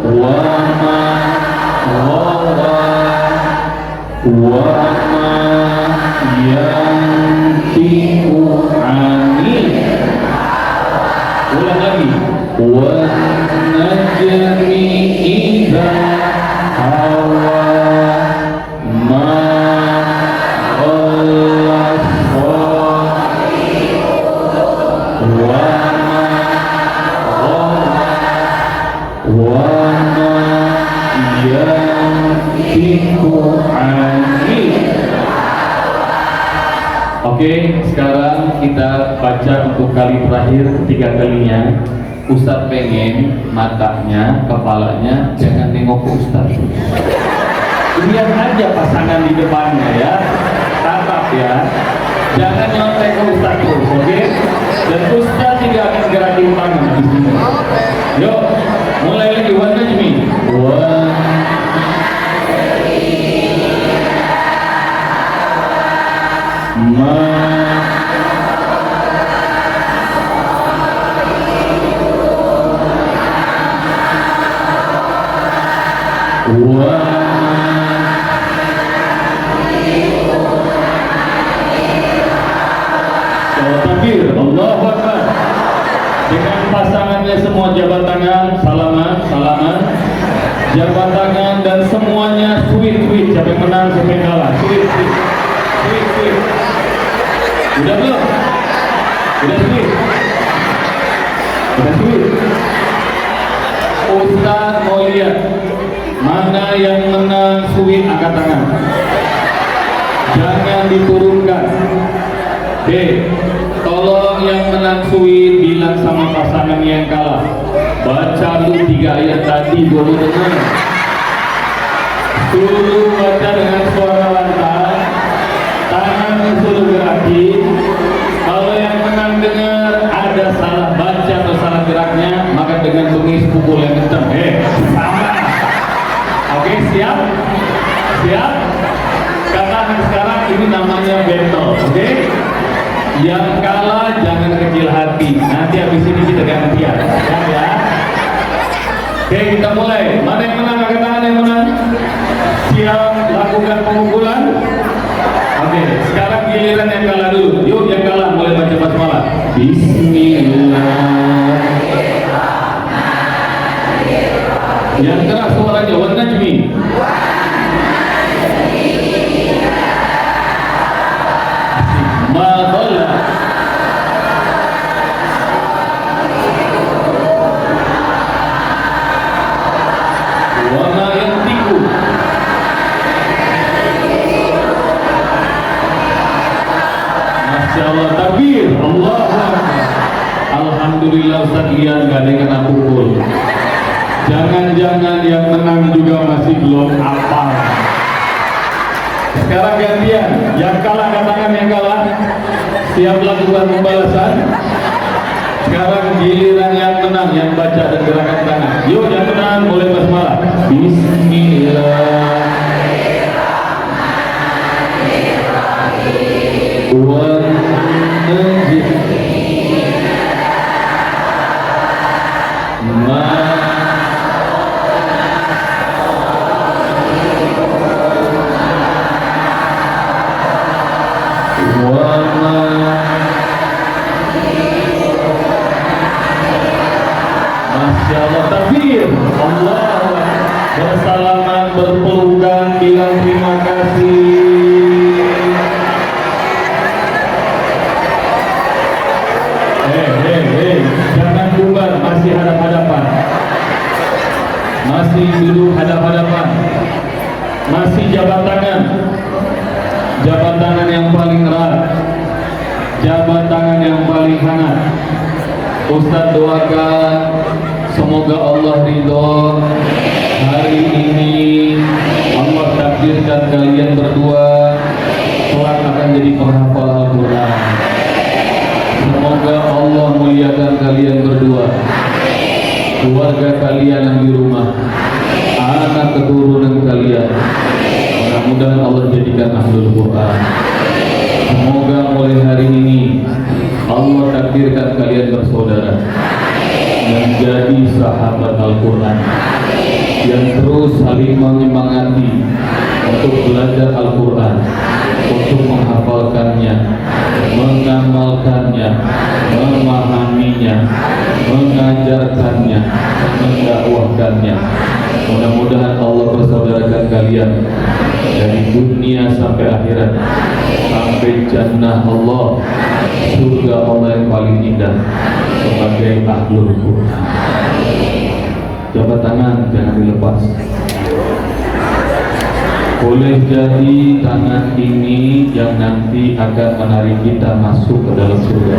Speaker 4: wa ma rawa wa ma yantiqu anil, ulang lagi, wan najmi idza hawa ma dhalla wa ma yantiqu anil. Oke, sekarang kita baca untuk kali terakhir, ketiga kalinya. Ustadz pengen matanya, kepalanya jangan nengok ke Ustadz. Lihat aja pasangan di depannya ya, tatap ya. Jangan nyontek ke Ustadz terus, oke? Dan Ustadz tidak akan gerakin tangan di sini. Yuk, mulai lagi, wan najmi. Takbir, Allahu Akbar. Dengan pasangannya semua jabat tangan, salaman, salaman, jabat tangan dan semuanya sweet. Siapa yang menang, siapa yang kalah, sweet. Udah belum? Udah sweet. Ustaz mau lihat mana yang menang sweet, angkat tangan. Jangan diturunkan. Tolong yang menang sweet bilang sama pasangan yang kalah, baca lu 3 ayat tadi, baru dengar. Suruh baca dengan suara lantang, tangan suruh gerakin. Kalau yang menang dengar ada salah baca atau salah geraknya, maka dengan bengis pukul yang kencang. Sama. Oke, siap? Katakan sekarang ini namanya battle, oke? Yang kalah jangan kecil hati. Nanti habis ini kita gantian, ya. Oke, kita mulai. Mana yang menang? Angkat tangan yang menang. Siap lakukan pemukulan. Oke, sekarang giliran yang kalah dulu. Yuk, yang kalah mulai baca basmalah. Bismillahirrahmanirrahim. Yang keras suaranya, wan najmi. Ma dhalla. Wa ma yantiqu. Masya Allah, takbir, Allahu Akbar. Alhamdulillah, Ustaz Ian gak ada yang kena pukul. Jangan-jangan yang menang juga masih belum hafal. Sekarang gantian, yang kalah katakan yang kalah. Siap lakukan pembalasan. Sekarang giliran yang menang, yang baca dan gerakan tangan. Yuk, yang menang mulai basmalah. Bismillahirrahmanirrahim. Wan najmi ma Masya Allah, takbir, Allah, bersalaman, berpelukan, bilang terima kasih. Jangan bubar, masih hadap-hadapan, masih duduk hadap-hadapan, masih jabat tangan yang paling erat, jabat tangan yang paling hangat. Ustaz doakan semoga Allah ridho hari ini, Allah takdirkan kalian berdua kelak akan jadi penghafal Al-Quran. Semoga Allah muliakan kalian berdua, keluarga kalian yang di rumah, anak keturunan kalian. Mudah-mudahan Allah jadikan ahlul Quran. Semoga mulai hari ini Allah takdirkan kalian bersaudara, menjadi sahabat Al-Quran yang terus saling menyemangati untuk belajar Al-Quran, untuk menghafalkan Mudah-mudahan Allah persaudarakan kalian dari dunia sampai akhirat, sampai jannah Allah, surga Allah yang paling indah sebagai ahlul Quran. Jabat tangan jangan dilepas. Boleh jadi tangan ini yang nanti akan menarik kita masuk ke dalam surga.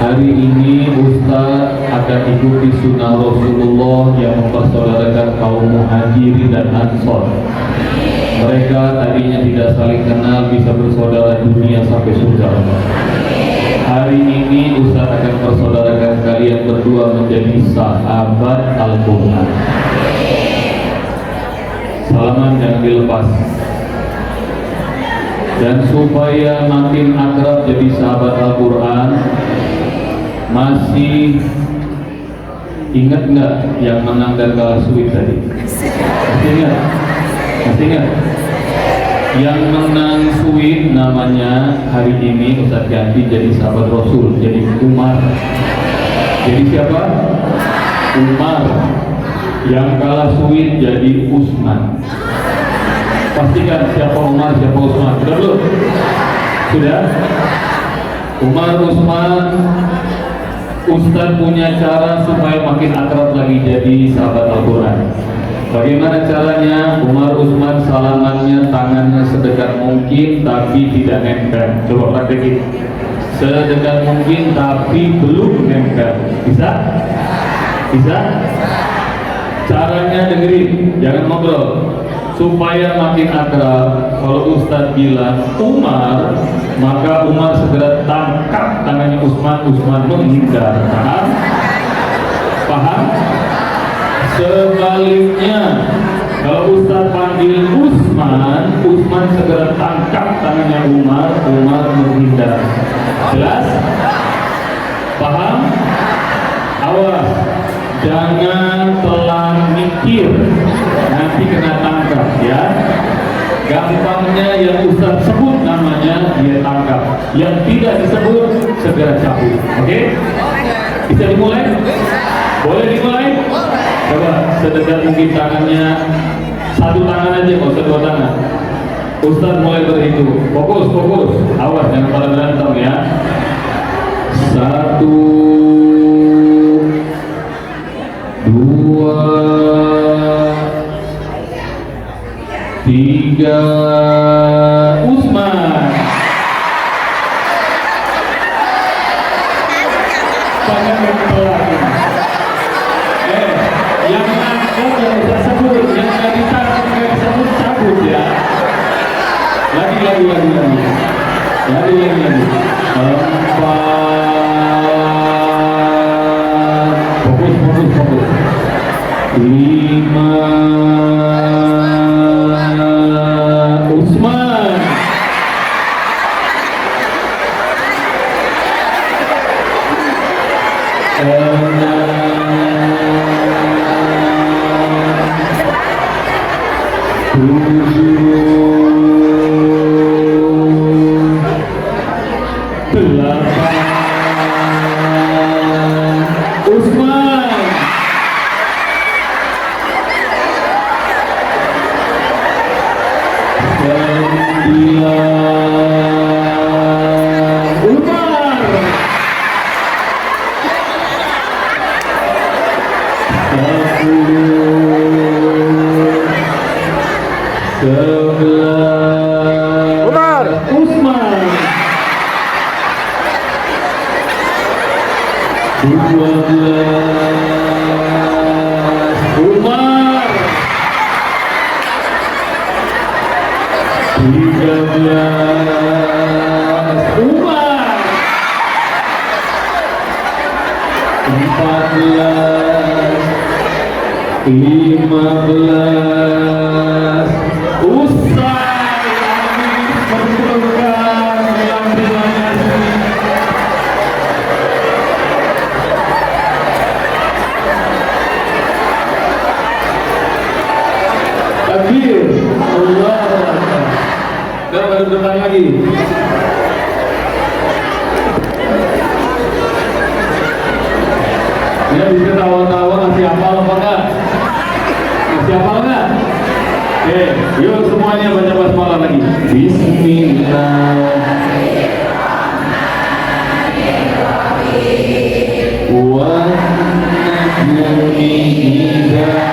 Speaker 4: Hari ini Ustaz akan ikuti sunnah Rasulullah yang mempersaudarakan kaum muhajirin dan ansor. Mereka tadinya tidak saling kenal, bisa bersaudara dunia sampai surga. Hari ini Ustaz akan persaudarakan kalian berdua menjadi sahabat Al-Quran. Salaman jangan dilepas. Dan supaya makin akrab jadi sahabat Al-Quran, masih ingat nggak yang menang dan kalah sweet tadi? Masih ingat? Masih ingat? Yang menang sweet namanya hari ini Ustaz ganti jadi sahabat Rasul, jadi Umar. Jadi siapa? Umar. Yang kalah sweet jadi Usman. Pastikan siapa Umar, siapa Usman. Sudah belum? Sudah? Umar, Usman. Ustaz punya cara supaya makin akrab lagi jadi sahabat Al-Quran. Bagaimana caranya? Umar, Usman salamannya tangannya sedekat mungkin tapi tidak nempel. Coba praktekin. Sedekat mungkin tapi belum nempel. Bisa? Bisa? Caranya dengerin, jangan ngobrol. Supaya makin akrab, kalau Ustaz bilang Umar, maka Umar segera tangkap tangannya Usman, Usman menghindar. Paham? Paham? Sebaliknya, kalau Ustaz panggil Usman, Usman segera tangkap tangannya Umar, Umar menghindar. Jelas? Paham? Awas, jangan telah mikir, nanti kena tangkap ya. Gampangnya yang Ustaz sebut namanya dia tangkap, yang tidak disebut segera cabut. Oke? Bisa dimulai? Boleh dimulai? Coba sedekat mungkin tangannya, satu tangan aja, nggak usah dua tangan. Ustaz mulai berhitung. Fokus, fokus. Awas jangan pada berantem ya. 1, 2, 3, Usman. Tangan mempelan. Yang nangkep yang bisa sebut, yang nggak ditangkap nggak disebut cabut ya. Lagi. Fokus. 5, Usman. 8, Usman. 9, Umar. 10, 11,
Speaker 3: Umar.
Speaker 4: Usman. 12, Umar. 13, Umar. 14, 15, Ustaz Amin berpelukan yang dilayani. Takbir, Allah Akbar. Dan baru depan lagi. Ya bisa tahu Oke, yuk semuanya baca basmalah lagi. Bismillahirrahmanirrahim. Wa najmi idza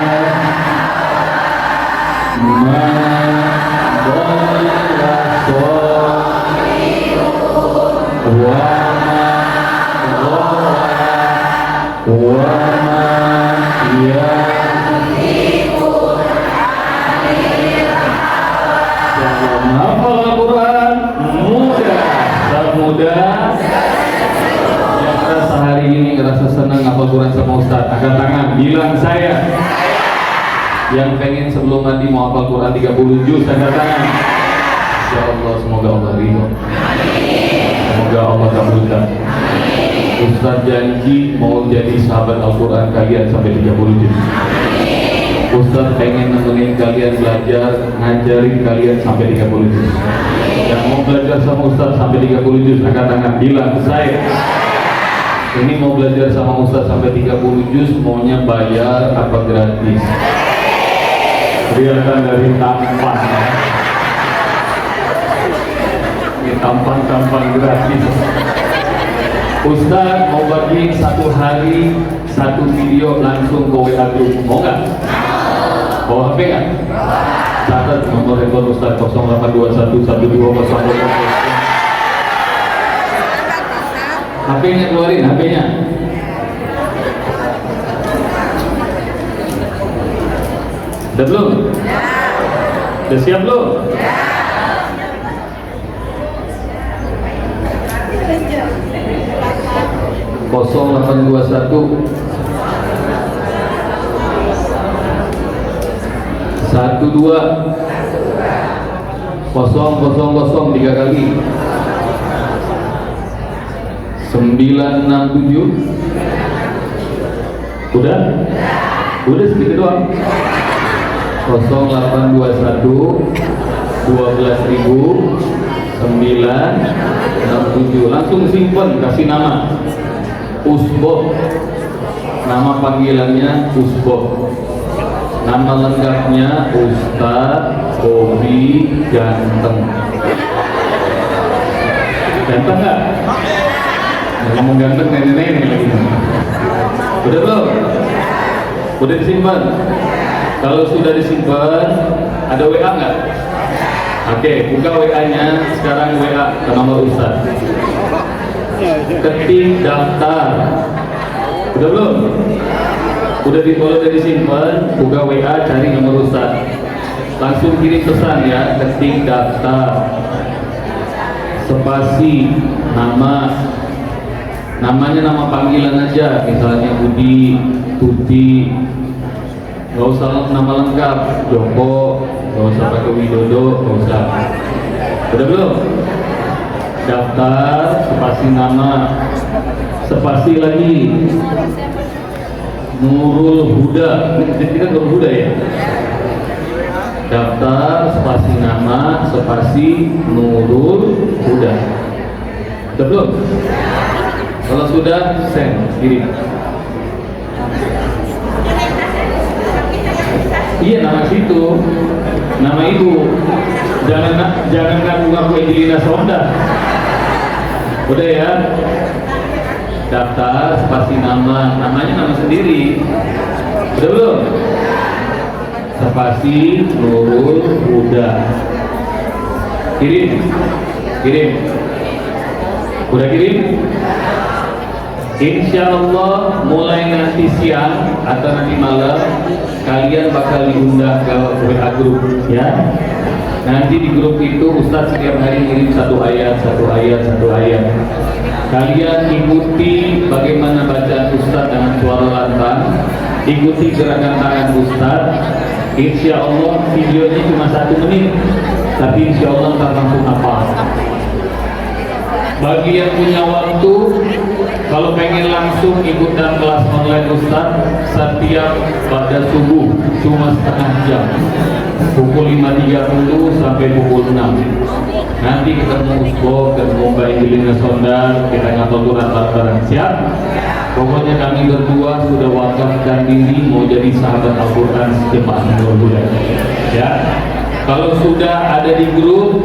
Speaker 4: ma dhalla wa wa ya hafal Al-Quran mudah yang merasa hari ini ngerasa senang hafal Quran sama Ustaz, angkat tangan, bilang saya. Yang pengen sebelum mandi mau hafal Quran 30 juz, angkat tangan. Ya Allah, semoga Allah ridho, semoga Allah kabulkan. Ustaz janji mau jadi sahabat Al-Quran kalian sampai 30 juz. Ustaz pengen nemenin kalian belajar, ngajarin kalian sampai 30 juz. Yang mau belajar sama Ustaz sampai 30 juz, angkat tangan, bilang saya. Ini mau belajar sama Ustaz sampai 30 juz, maunya bayar apa gratis? Kelihatan dari tampan. Ini tampan gratis. Ustaz mau bagiin satu hari satu video langsung ke WA group, mau nggak? Bawa HP nggak? Catat nomor handphone Ustaz 08211200. HP-nya keluarin, HP-nya. Udah belum? Udah siap belum? 0821 12 000 3 kali 967. Udah? Udah segitu doang. 0821 12 967. Langsung simpen, kasih nama Usbok, nama panggilannya Usbok, nama lengkapnya Ustaz Bobi Ganteng. Ganteng nggak? Ngomong ganteng nenek-nenek lagi. Udah belum? Udah disimpan? Kalau sudah disimpan, ada WA nggak? Oke, buka WA-nya sekarang, WA ke nomor Ustaz. Ketik daftar. Udah belum? Kalau udah disimpan, buka WA, cari nomor Ustaz. Langsung kirim pesan ya, ketik daftar. Spasi namanya nama panggilan aja, misalnya Budi, Tuti. Gak usah nama lengkap, Joko, gak usah pakai Widodo, gak usah. Udah belum? Daftar, spasi nama, spasi lagi Nurul Huda. Ini kan Nurul Huda ya? Daftar, spasi nama, spasi Nurul Huda. Udah belum? Kalau sudah, send, kirim. Iya, nama situ, nama ibu. Jangan ngaku-ngaku Angelina Sonda. Udah ya, daftar, spasi namanya nama sendiri. Udah belum? Spasi Nurul Huda. Kirim. Udah kirim? Insya Allah mulai nanti siang atau nanti malam kalian bakal diundang ke WA grup ya. Nanti di grup itu Ustaz setiap hari kirim satu ayat. Kalian ikuti bagaimana bacaan Ustaz dengan suara lantang, ikuti gerakan tangan Ustaz. Insya Allah videonya cuma 1 menit, tapi insya Allah ntar langsung hafal. Bagi yang punya waktu, kalau pengen langsung ikut dalam kelas online Ustaz, setiap pada subuh cuma setengah jam, pukul 5.30 sampai pukul 6. Nanti ketemu Usbo, ketemu Mbak Injilina Sondar, kita ngapal Quran bareng-bareng. Siap? Pokoknya kami berdua sudah wakafkan diri mau jadi sahabat Al-Quran jemaah Nurul Huda. Ya. Kalau sudah ada di grup,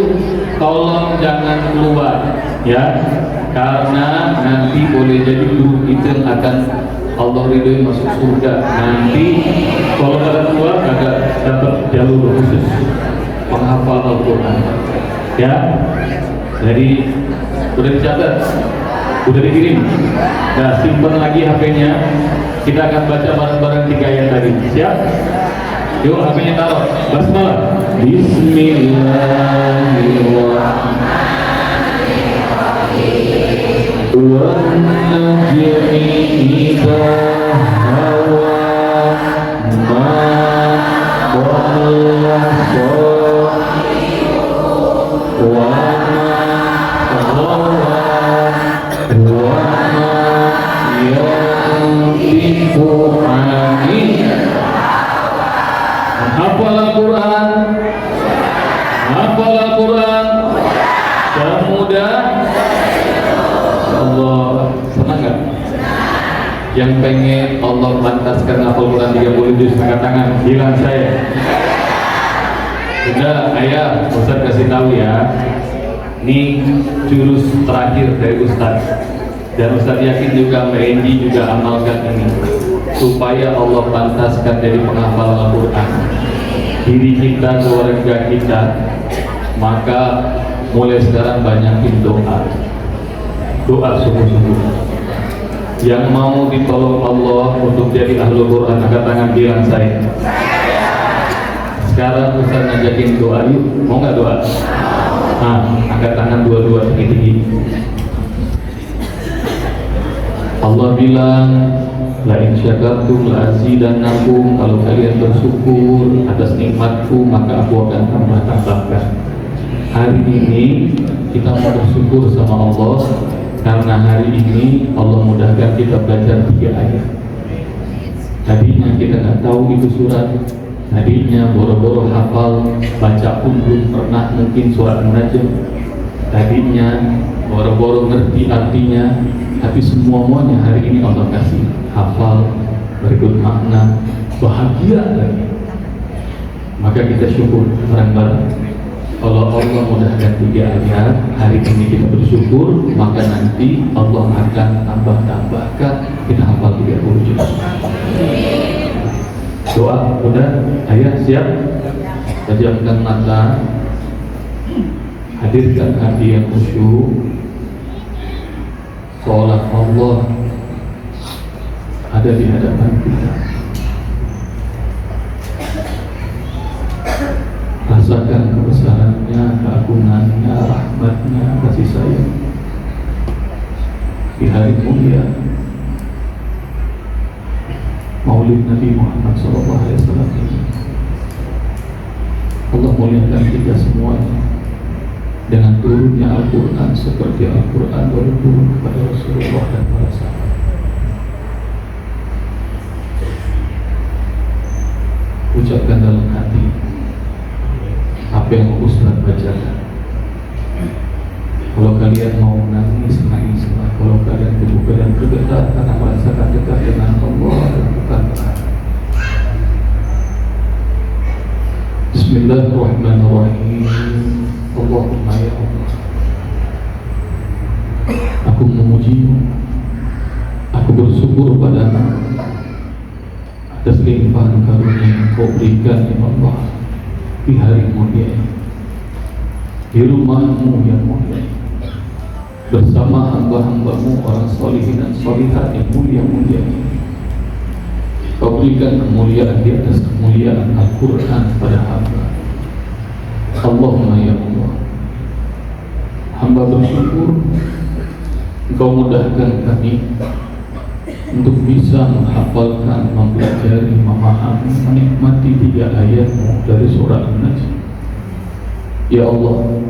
Speaker 4: tolong jangan keluar, ya, karena nanti boleh jadi grup itu yang akan Allah ridhoi masuk surga. Nanti kalau pada keluar agak dapat jalur khusus penghafal Al-Quran, ya. Jadi udah dicatat, udah dikirim. Nah, simpan lagi HP-nya. Kita akan baca bareng-bareng 3 ayat tadi. Siap? Yuk, HP-nya taruh. Basmalah. Bismillahirrahmanirrahim. Wan najmi idza hawa ma dhalla wa ma ghawa wa ma yantiqu anil hafal Al-Quran, hafal Al-Quran, semudah. Allah, senang gak? Yang pengen Allah pantaskan hafal Quran 30 juz angkat tangan, bilang saya. Sudah, ayah, Ustaz kasih tahu ya. Ini jurus terakhir dari Ustaz. Dan Ustaz yakin juga Mbak Endi juga amalkan ini supaya Allah pantaskan dari penghafal Al-Quran diri kita, keluarga kita. Maka mulai sekarang banyakin doa sungguh-sungguh. Yang mau ditolong Allah untuk jadi ahlul Quran angkat tangan, bilang saya. Sekarang Ustaz ngajakin doa, yuk, mau nggak doa? Nah, angkat tangan dua-dua tinggi-tinggi. Allah bilang, la in syakartum la azidannakum, kalau kalian bersyukur atas nikmatku maka aku akan tambah-tambahkan. Hari ini kita mau bersyukur sama Allah karena hari ini Allah mudahkan kita belajar 3 ayat. Tadinya kita nggak tahu itu surat, tadinya boro-boro hafal, baca pun belum pernah mungkin surat An-Najm. Tadinya boro-boro ngerti artinya, tapi semuanya hari ini Allah kasih hafal, berikut makna, bahagia lagi. Maka kita syukur bareng-bareng. Kalau Allah mudahkan 3 ayat, hari ini kita bersyukur, maka nanti Allah akan tambah-tambahkan kita hafal 30 juz. Doa, udah? Ayat siap? Pejamkan mata, hadirkan hati yang khusyuk, seolah Allah ada di hadapan kita. Rasakan kebesarannya, keagungannya, rahmatnya, kasih sayang di hari mulia Maulid Nabi Muhammad SAW ini. Allah muliakan kita semuanya dengan turunnya Al-Quran seperti Al-Quran baru turun kepada Rasulullah dan para sahabat. Ucapkan dalam hati apa yang Ustaz bacakan. Kalau kalian mau menangis, nangislah. Kalau kalian kebukaan bergetar karena merasakan dekat dengan Allah dan bukan berat. Bismillahirrahmanirrahim. Allahumma ya Allah, aku memujimu, aku bersyukur padamu atas limpahan karunia yang kau berikan ya Allah di hari mulia ini, di rumahmu yang mulia, bersama hamba-hambamu orang solihin dan solihat yang mulia-mulia ini. Kau berikan kemuliaan di atas kemuliaan Al-Quran pada hamba. Allahumma ya Allah, hamba bersyukur Engkau mudahkan kami untuk bisa menghafalkan, mempelajari, memahami, menikmati 3 ayat-Mu dari surah An-Najm. Ya Allah,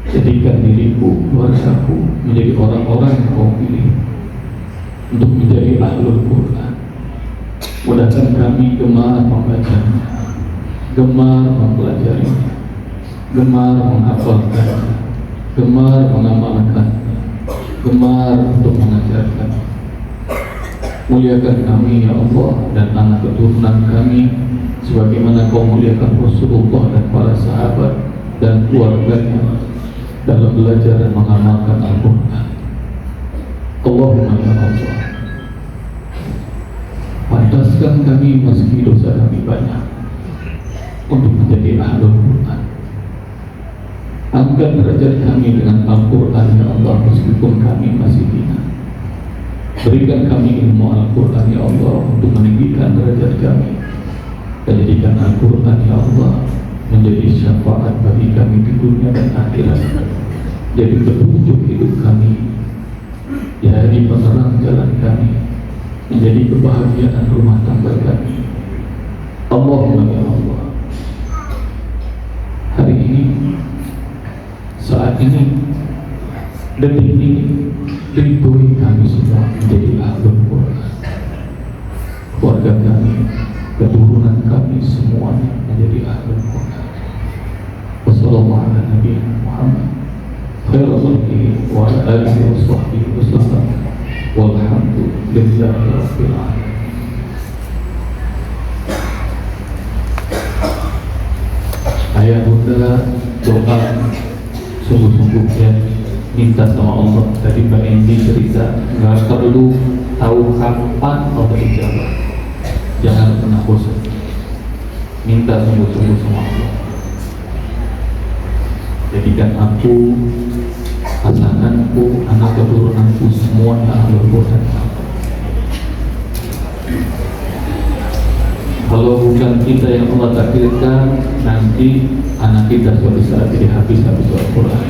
Speaker 4: jadikan diriku, keluargaku menjadi orang-orang yang Kau pilih untuk menjadi ahlul Quran. Mudahkan kami gemar membacanya, gemar mempelajarinya, gemar menghafalkan, gemar mengamalkan, gemar untuk mengajarkan. Muliakan kami ya Allah dan anak keturunan kami sebagaimana Kau muliakan Rasulullah dan para sahabat dan keluarganya dalam belajar dan mengamalkan Al-Quran. Allahumma ya Allah, pantaskan kami meski dosa kami banyak untuk menjadi ahlul Quran. Angkat derajat kami dengan Al-Quran ya Allah meskipun kami masih hina. Berikan kami ilmu Al-Quran ya Allah untuk meninggikan derajat kami, dan jadikan Al-Quran ya Allah menjadi syafaat bagi kami di dunia dan akhirat, jadi petunjuk hidup kami, jadi penerang jalan kami, menjadi kebahagiaan rumah tangga kami. Allahumma ya Allah, hari ini, saat ini, detik ini, ridhoi kami semua menjadi ahlul Quran. Keluarga kami, keturunan kami semuanya menjadi ahlul Quran. Wassallallahu ala nabiyina Muhammad khairu khalqihi wa ala alihi wa sahbihi wasallam walhamdulillahi rabbil alamin. Ayah bunda doa sungguh-sungguh ya, minta sama Allah. Tadi Mbak Endi cerita nggak perlu tahu kapan Allah ijabah, jangan pernah bosan, minta sungguh-sungguh sama Allah. Jadikan aku, pasanganku, anak keturunanku semuanya ahlul Quran. Kalau bukan kita yang Allah takdirkan, nanti anak kita suatu saat jadi habis-habis Al-Quran.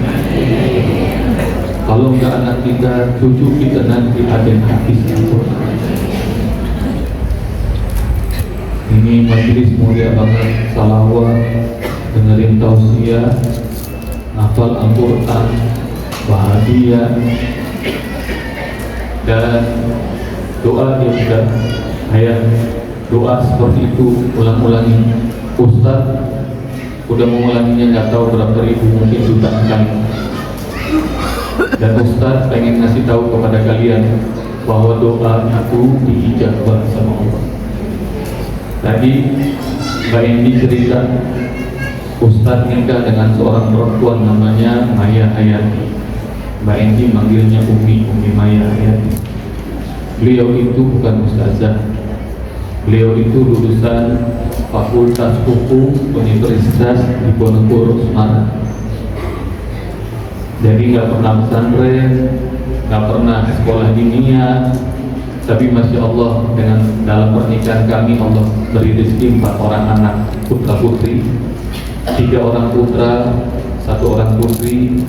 Speaker 4: Kalau enggak anak kita, cucu kita nanti ada yang habis Al-Quran. Ini majelis mulia banget, salawat, dengerin tausiah, hafal Al-Quran, bahagia, dan doa yang sudah ayat doa seperti itu ulang-ulangi. Ustaz udah mengulanginya nggak tahu berapa ribu, mungkin jutaan kali. Dan Ustaz pengen ngasih tahu kepada kalian bahwa doa aku diijabah sama Allah. Tadi Mbak Endi cerita Ustaz nikah dengan seorang perempuan namanya Maya Hayati. Mbak Endi manggilnya Umi Maya Hayati. Beliau itu bukan ustazah. Beliau itu lulusan Fakultas Hukum Universitas Diponegoro Semarang. Jadi nggak pernah pesantren, nggak pernah sekolah dinia, tapi masya Allah dengan dalam pernikahan kami Allah beri rezeki 4 orang anak putra putri, 3 orang putra, 1 orang putri.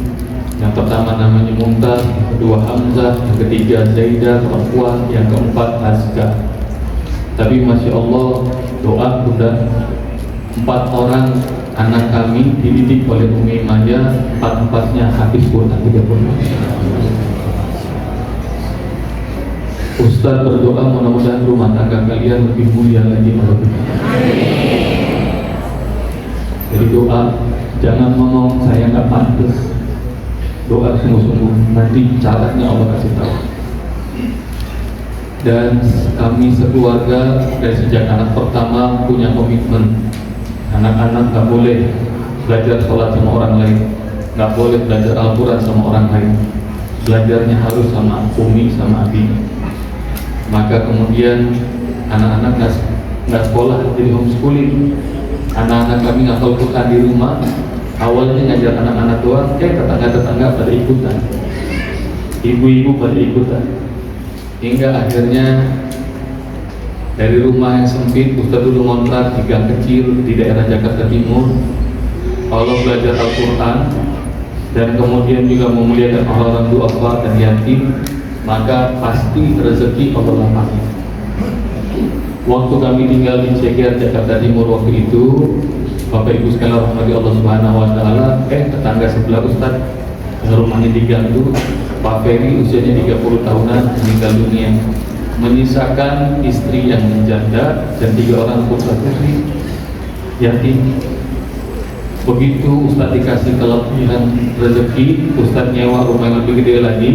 Speaker 4: Yang pertama namanya Mumtaz, yang kedua Hamzah, yang ketiga Zaidah perempuan, yang keempat Azka. Tapi masya Allah doa sudah 4 orang anak kami dididik oleh Umi Maya, 4-4-nya habis Quran 30. Ustaz berdoa mudah-mudahan rumah tangga kalian lebih mulia lagi. Jadi doa, jangan ngomong saya nggak pantas. Doa sungguh-sungguh, nanti caranya Allah kasih tahu. Dan kami sekeluarga dari sejak anak pertama punya komitmen, anak-anak nggak boleh belajar sholat sama orang lain, nggak boleh belajar Al-Quran sama orang lain, belajarnya harus sama Umi sama Abi. Maka kemudian anak-anak nggak sekolah, jadi homeschooling. Anak-anak kami ngapal Quran di rumah. Awalnya ngajar anak-anak doang, tetangga-tetangga pada ikutan, ibu-ibu pada ikutan. Hingga akhirnya dari rumah yang sempit, Ustaz dulu ngontrak di gang kecil di daerah Jakarta Timur. Allah belajar Al-Quran dan kemudian juga memuliakan orang-orang duafa dan yatim, maka pasti rezeki Allah lapangkan. Waktu kami tinggal di Ceger, Jakarta Timur waktu itu, Bapak Ibu sekalian rahmati Allah Subhanahu wa taala, tetangga sebelah Ustaz yang rumahnya di gang itu, Pak Ferry usianya 30 tahunan meninggal dunia, menyisakan istri yang menjanda dan 3 orang putra putri yatim. Begitu Ustadz dikasih kelebihan rezeki, Ustadz nyewa rumah yang lebih gede lagi.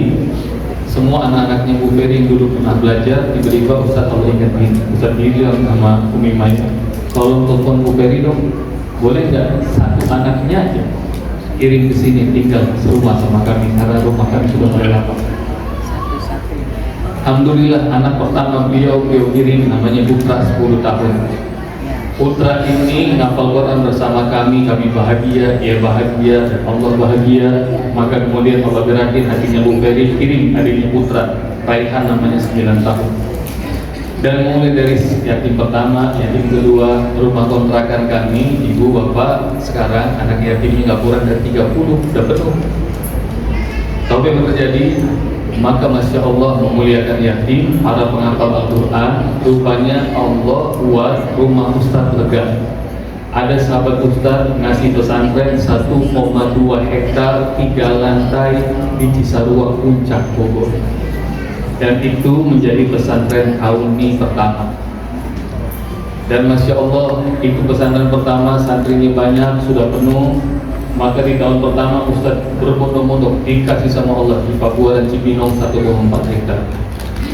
Speaker 4: Semua anak-anaknya Bu Ferry yang dulu pernah belajar, tiba-tiba Ustadz Allah ingetin, Ustadz bilang sama Umi Maya, tolong telepon Bu Ferry dong, boleh nggak satu anaknya aja kirim ke sini tinggal serumah sama kami karena rumah kami sudah mulai lapar. Alhamdulillah anak pertama beliau kirim namanya Putra 10 tahun. Putra ini ngapal Quran bersama kami bahagia, dia bahagia, dan Allah bahagia. Maka kemudian Allah gerakin hatinya Bu Ferry, kirim adiknya Putra, Raihan namanya 9 tahun. Dan mulai dari yatim pertama, yatim kedua, rumah kontrakan kami, ibu bapak, sekarang anak yatimnya nggak kurang dari 30, udah penuh. Tapi yang terjadi, maka Masya Allah memuliakan yatim, para penghafal Al-Quran. Rupanya Allah buat rumah Ustadz lega. Ada sahabat Ustadz ngasih pesantren 1,2 hektar 3 lantai di Cisarua Puncak Bogor. Dan itu menjadi pesantren Kauni pertama. Dan Masya Allah itu pesantren pertama, santrinya banyak, sudah penuh. Maka di tahun pertama Ustadz berbondong-bondong dikasih sama Allah di Papua dan Cibinong 1,4 hektar.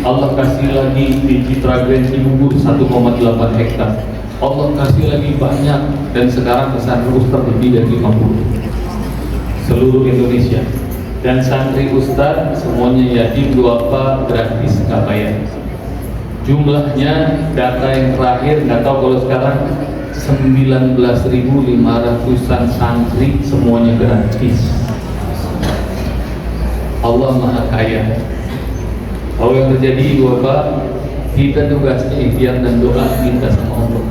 Speaker 4: Allah kasih lagi di Citra Grand Cibubur 1,8 hektar. Allah kasih lagi banyak, dan sekarang pesantren Ustadz lebih dari 50 seluruh Indonesia. Dan santri Ustadz semuanya yatim, duafa, gratis, nggak bayar. Jumlahnya data yang terakhir nggak tahu kalau sekarang 19.500-an santri, semuanya gratis. Allah Maha Kaya. Kalau yang terjadi Bapak, kita tugasnya ikhtiar dan doa, minta sama Allah.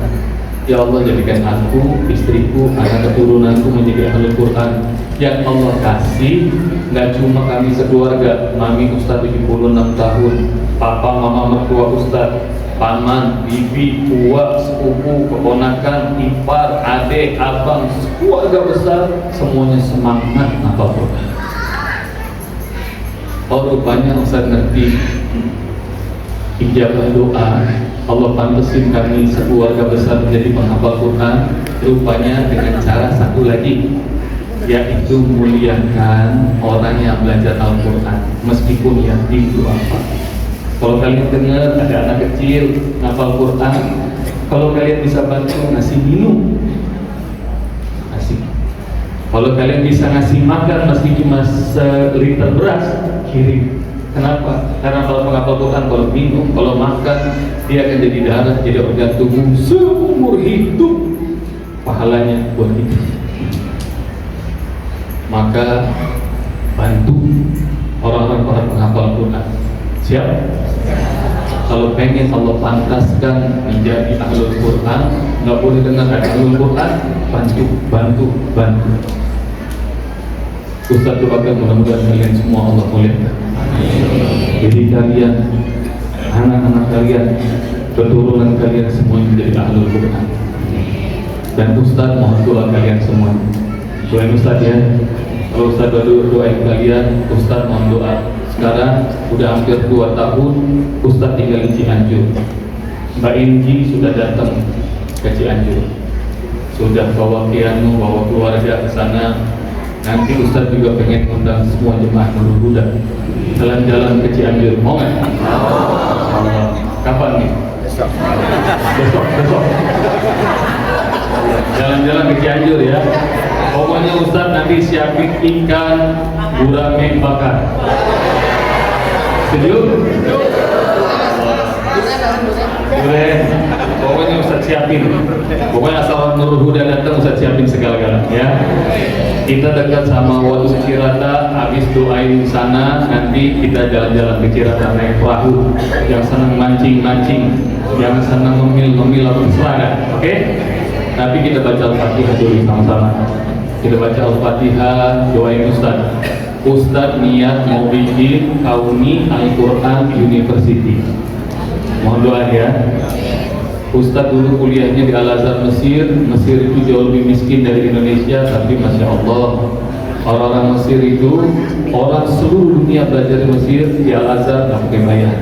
Speaker 4: Ya Allah, jadikan aku, istriku, anak keturunanku menjadi ahli Quran. Yang Allah kasih nggak cuma kami sekeluarga, mami Ustadz 76 tahun, papa mama mertua Ustadz, paman, bibi, tua, sepupu, keponakan, ipar, adik, abang, keluarga besar, semuanya semangat apapun. Oh, rupanya Ustaz ngerti ijabah doa. Allah pantesin kami sekeluarga besar menjadi penghafal Quran. Rupanya dengan cara satu lagi, yaitu muliakan orang yang belajar Al-Quran meskipun yatim itu apa. Kalau kalian dengar ada anak kecil ngafal Quran, kalau kalian bisa bantu ngasih minum, kasih. Kalau kalian bisa ngasih makan meski cuma seliter beras, kirim. Kenapa? Karena kalau menghafal Quran, kalau minum, kalau makan, dia akan jadi darah, jadi organ tubuh seumur hidup. Pahalanya buat kita. Maka bantu orang-orang penghafal Quran. Siap? Kalau pengen Allah pantaskan menjadi ahlul Quran, nggak boleh dengar ada ahlul Quran, bantu. Ustaz doakan mudah-mudahan kalian semua Allah muliakan. Jadi kalian, anak-anak kalian, keturunan kalian semua menjadi ahlul Quran. Dan Ustaz mohon doa kalian semua. Doain Ustaz ya. Kalau Ustaz doain kalian, Ustaz mohon doa. Sekarang udah hampir 2 tahun Ustaz tinggal di Cianjur. Mbak Inji sudah datang ke Cianjur, sudah bawa piano, bawa keluarga ke sana. Nanti Ustaz juga pengen undang semua jemaah Nurul Huda jalan-jalan ke Cianjur. Mau nggak? Kapan nih? Besok. Jalan-jalan ke Cianjur ya. Pokoknya Ustaz nanti siapin ikan gurame bakar. Setuju? Duren. Pokoknya Ustaz siapin. Pokoknya asal Nurul Huda datang Ustaz siapin segala-galanya ya. Kita dekat sama Waduk Cirata, habis doain di sana, nanti kita jalan-jalan ke Cirata naik perahu. Yang senang mancing-mancing, yang senang ngemil-ngemil atau seragam, oke? Tapi kita baca Al-Fatihah dulu sama-sama. Kita baca Al-Fatihah, doain Ustaz. Ustaz niat mau bikin Kauni Al-Quran University. Mohon doa ya. Ustaz dulu kuliahnya di Al-Azhar Mesir itu jauh lebih miskin dari Indonesia, tapi Masya Allah orang-orang Mesir itu, orang seluruh dunia belajar di Mesir, di Al-Azhar nggak pakai bayar.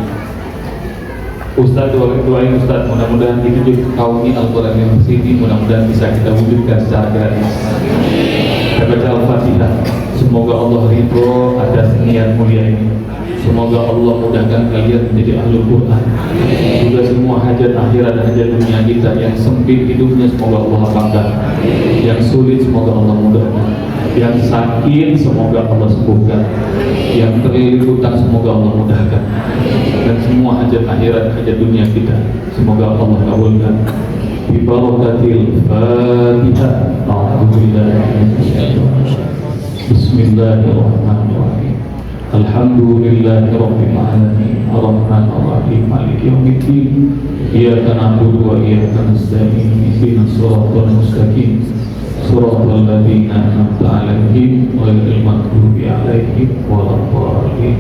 Speaker 4: Ustaz doain Ustaz, mudah-mudahan itu Kauni Al-Quran University, mudah-mudahan bisa kita wujudkan secara gratis. Semoga Allah ridho atas niat mulia ini. Semoga Allah mudahkan kalian menjadi ahli Quran. Juga semua hajat akhirat dan hajat dunia kita yang sempit hidupnya semoga Allah lapangkan. Yang sulit semoga Allah mudahkan. Yang sakit semoga Allah sembuhkan. Yang terlilit hutang semoga Allah mudahkan. Dan semua hajat akhirat hajat dunia kita semoga Allah kabulkan. Bi barakatil Fatihah. Bismillahirrahmanirrahim. Alhamdulillahirabbil alamin. Arrahmanir rahim. Maliki yaumiddin. Iyyaka na'budu wa iyyaka nasta'in. Ihdinas siratal mustaqim. Siratal ladzina an'amta 'alaihim ghairil maghdubi 'alaihim waladdallin.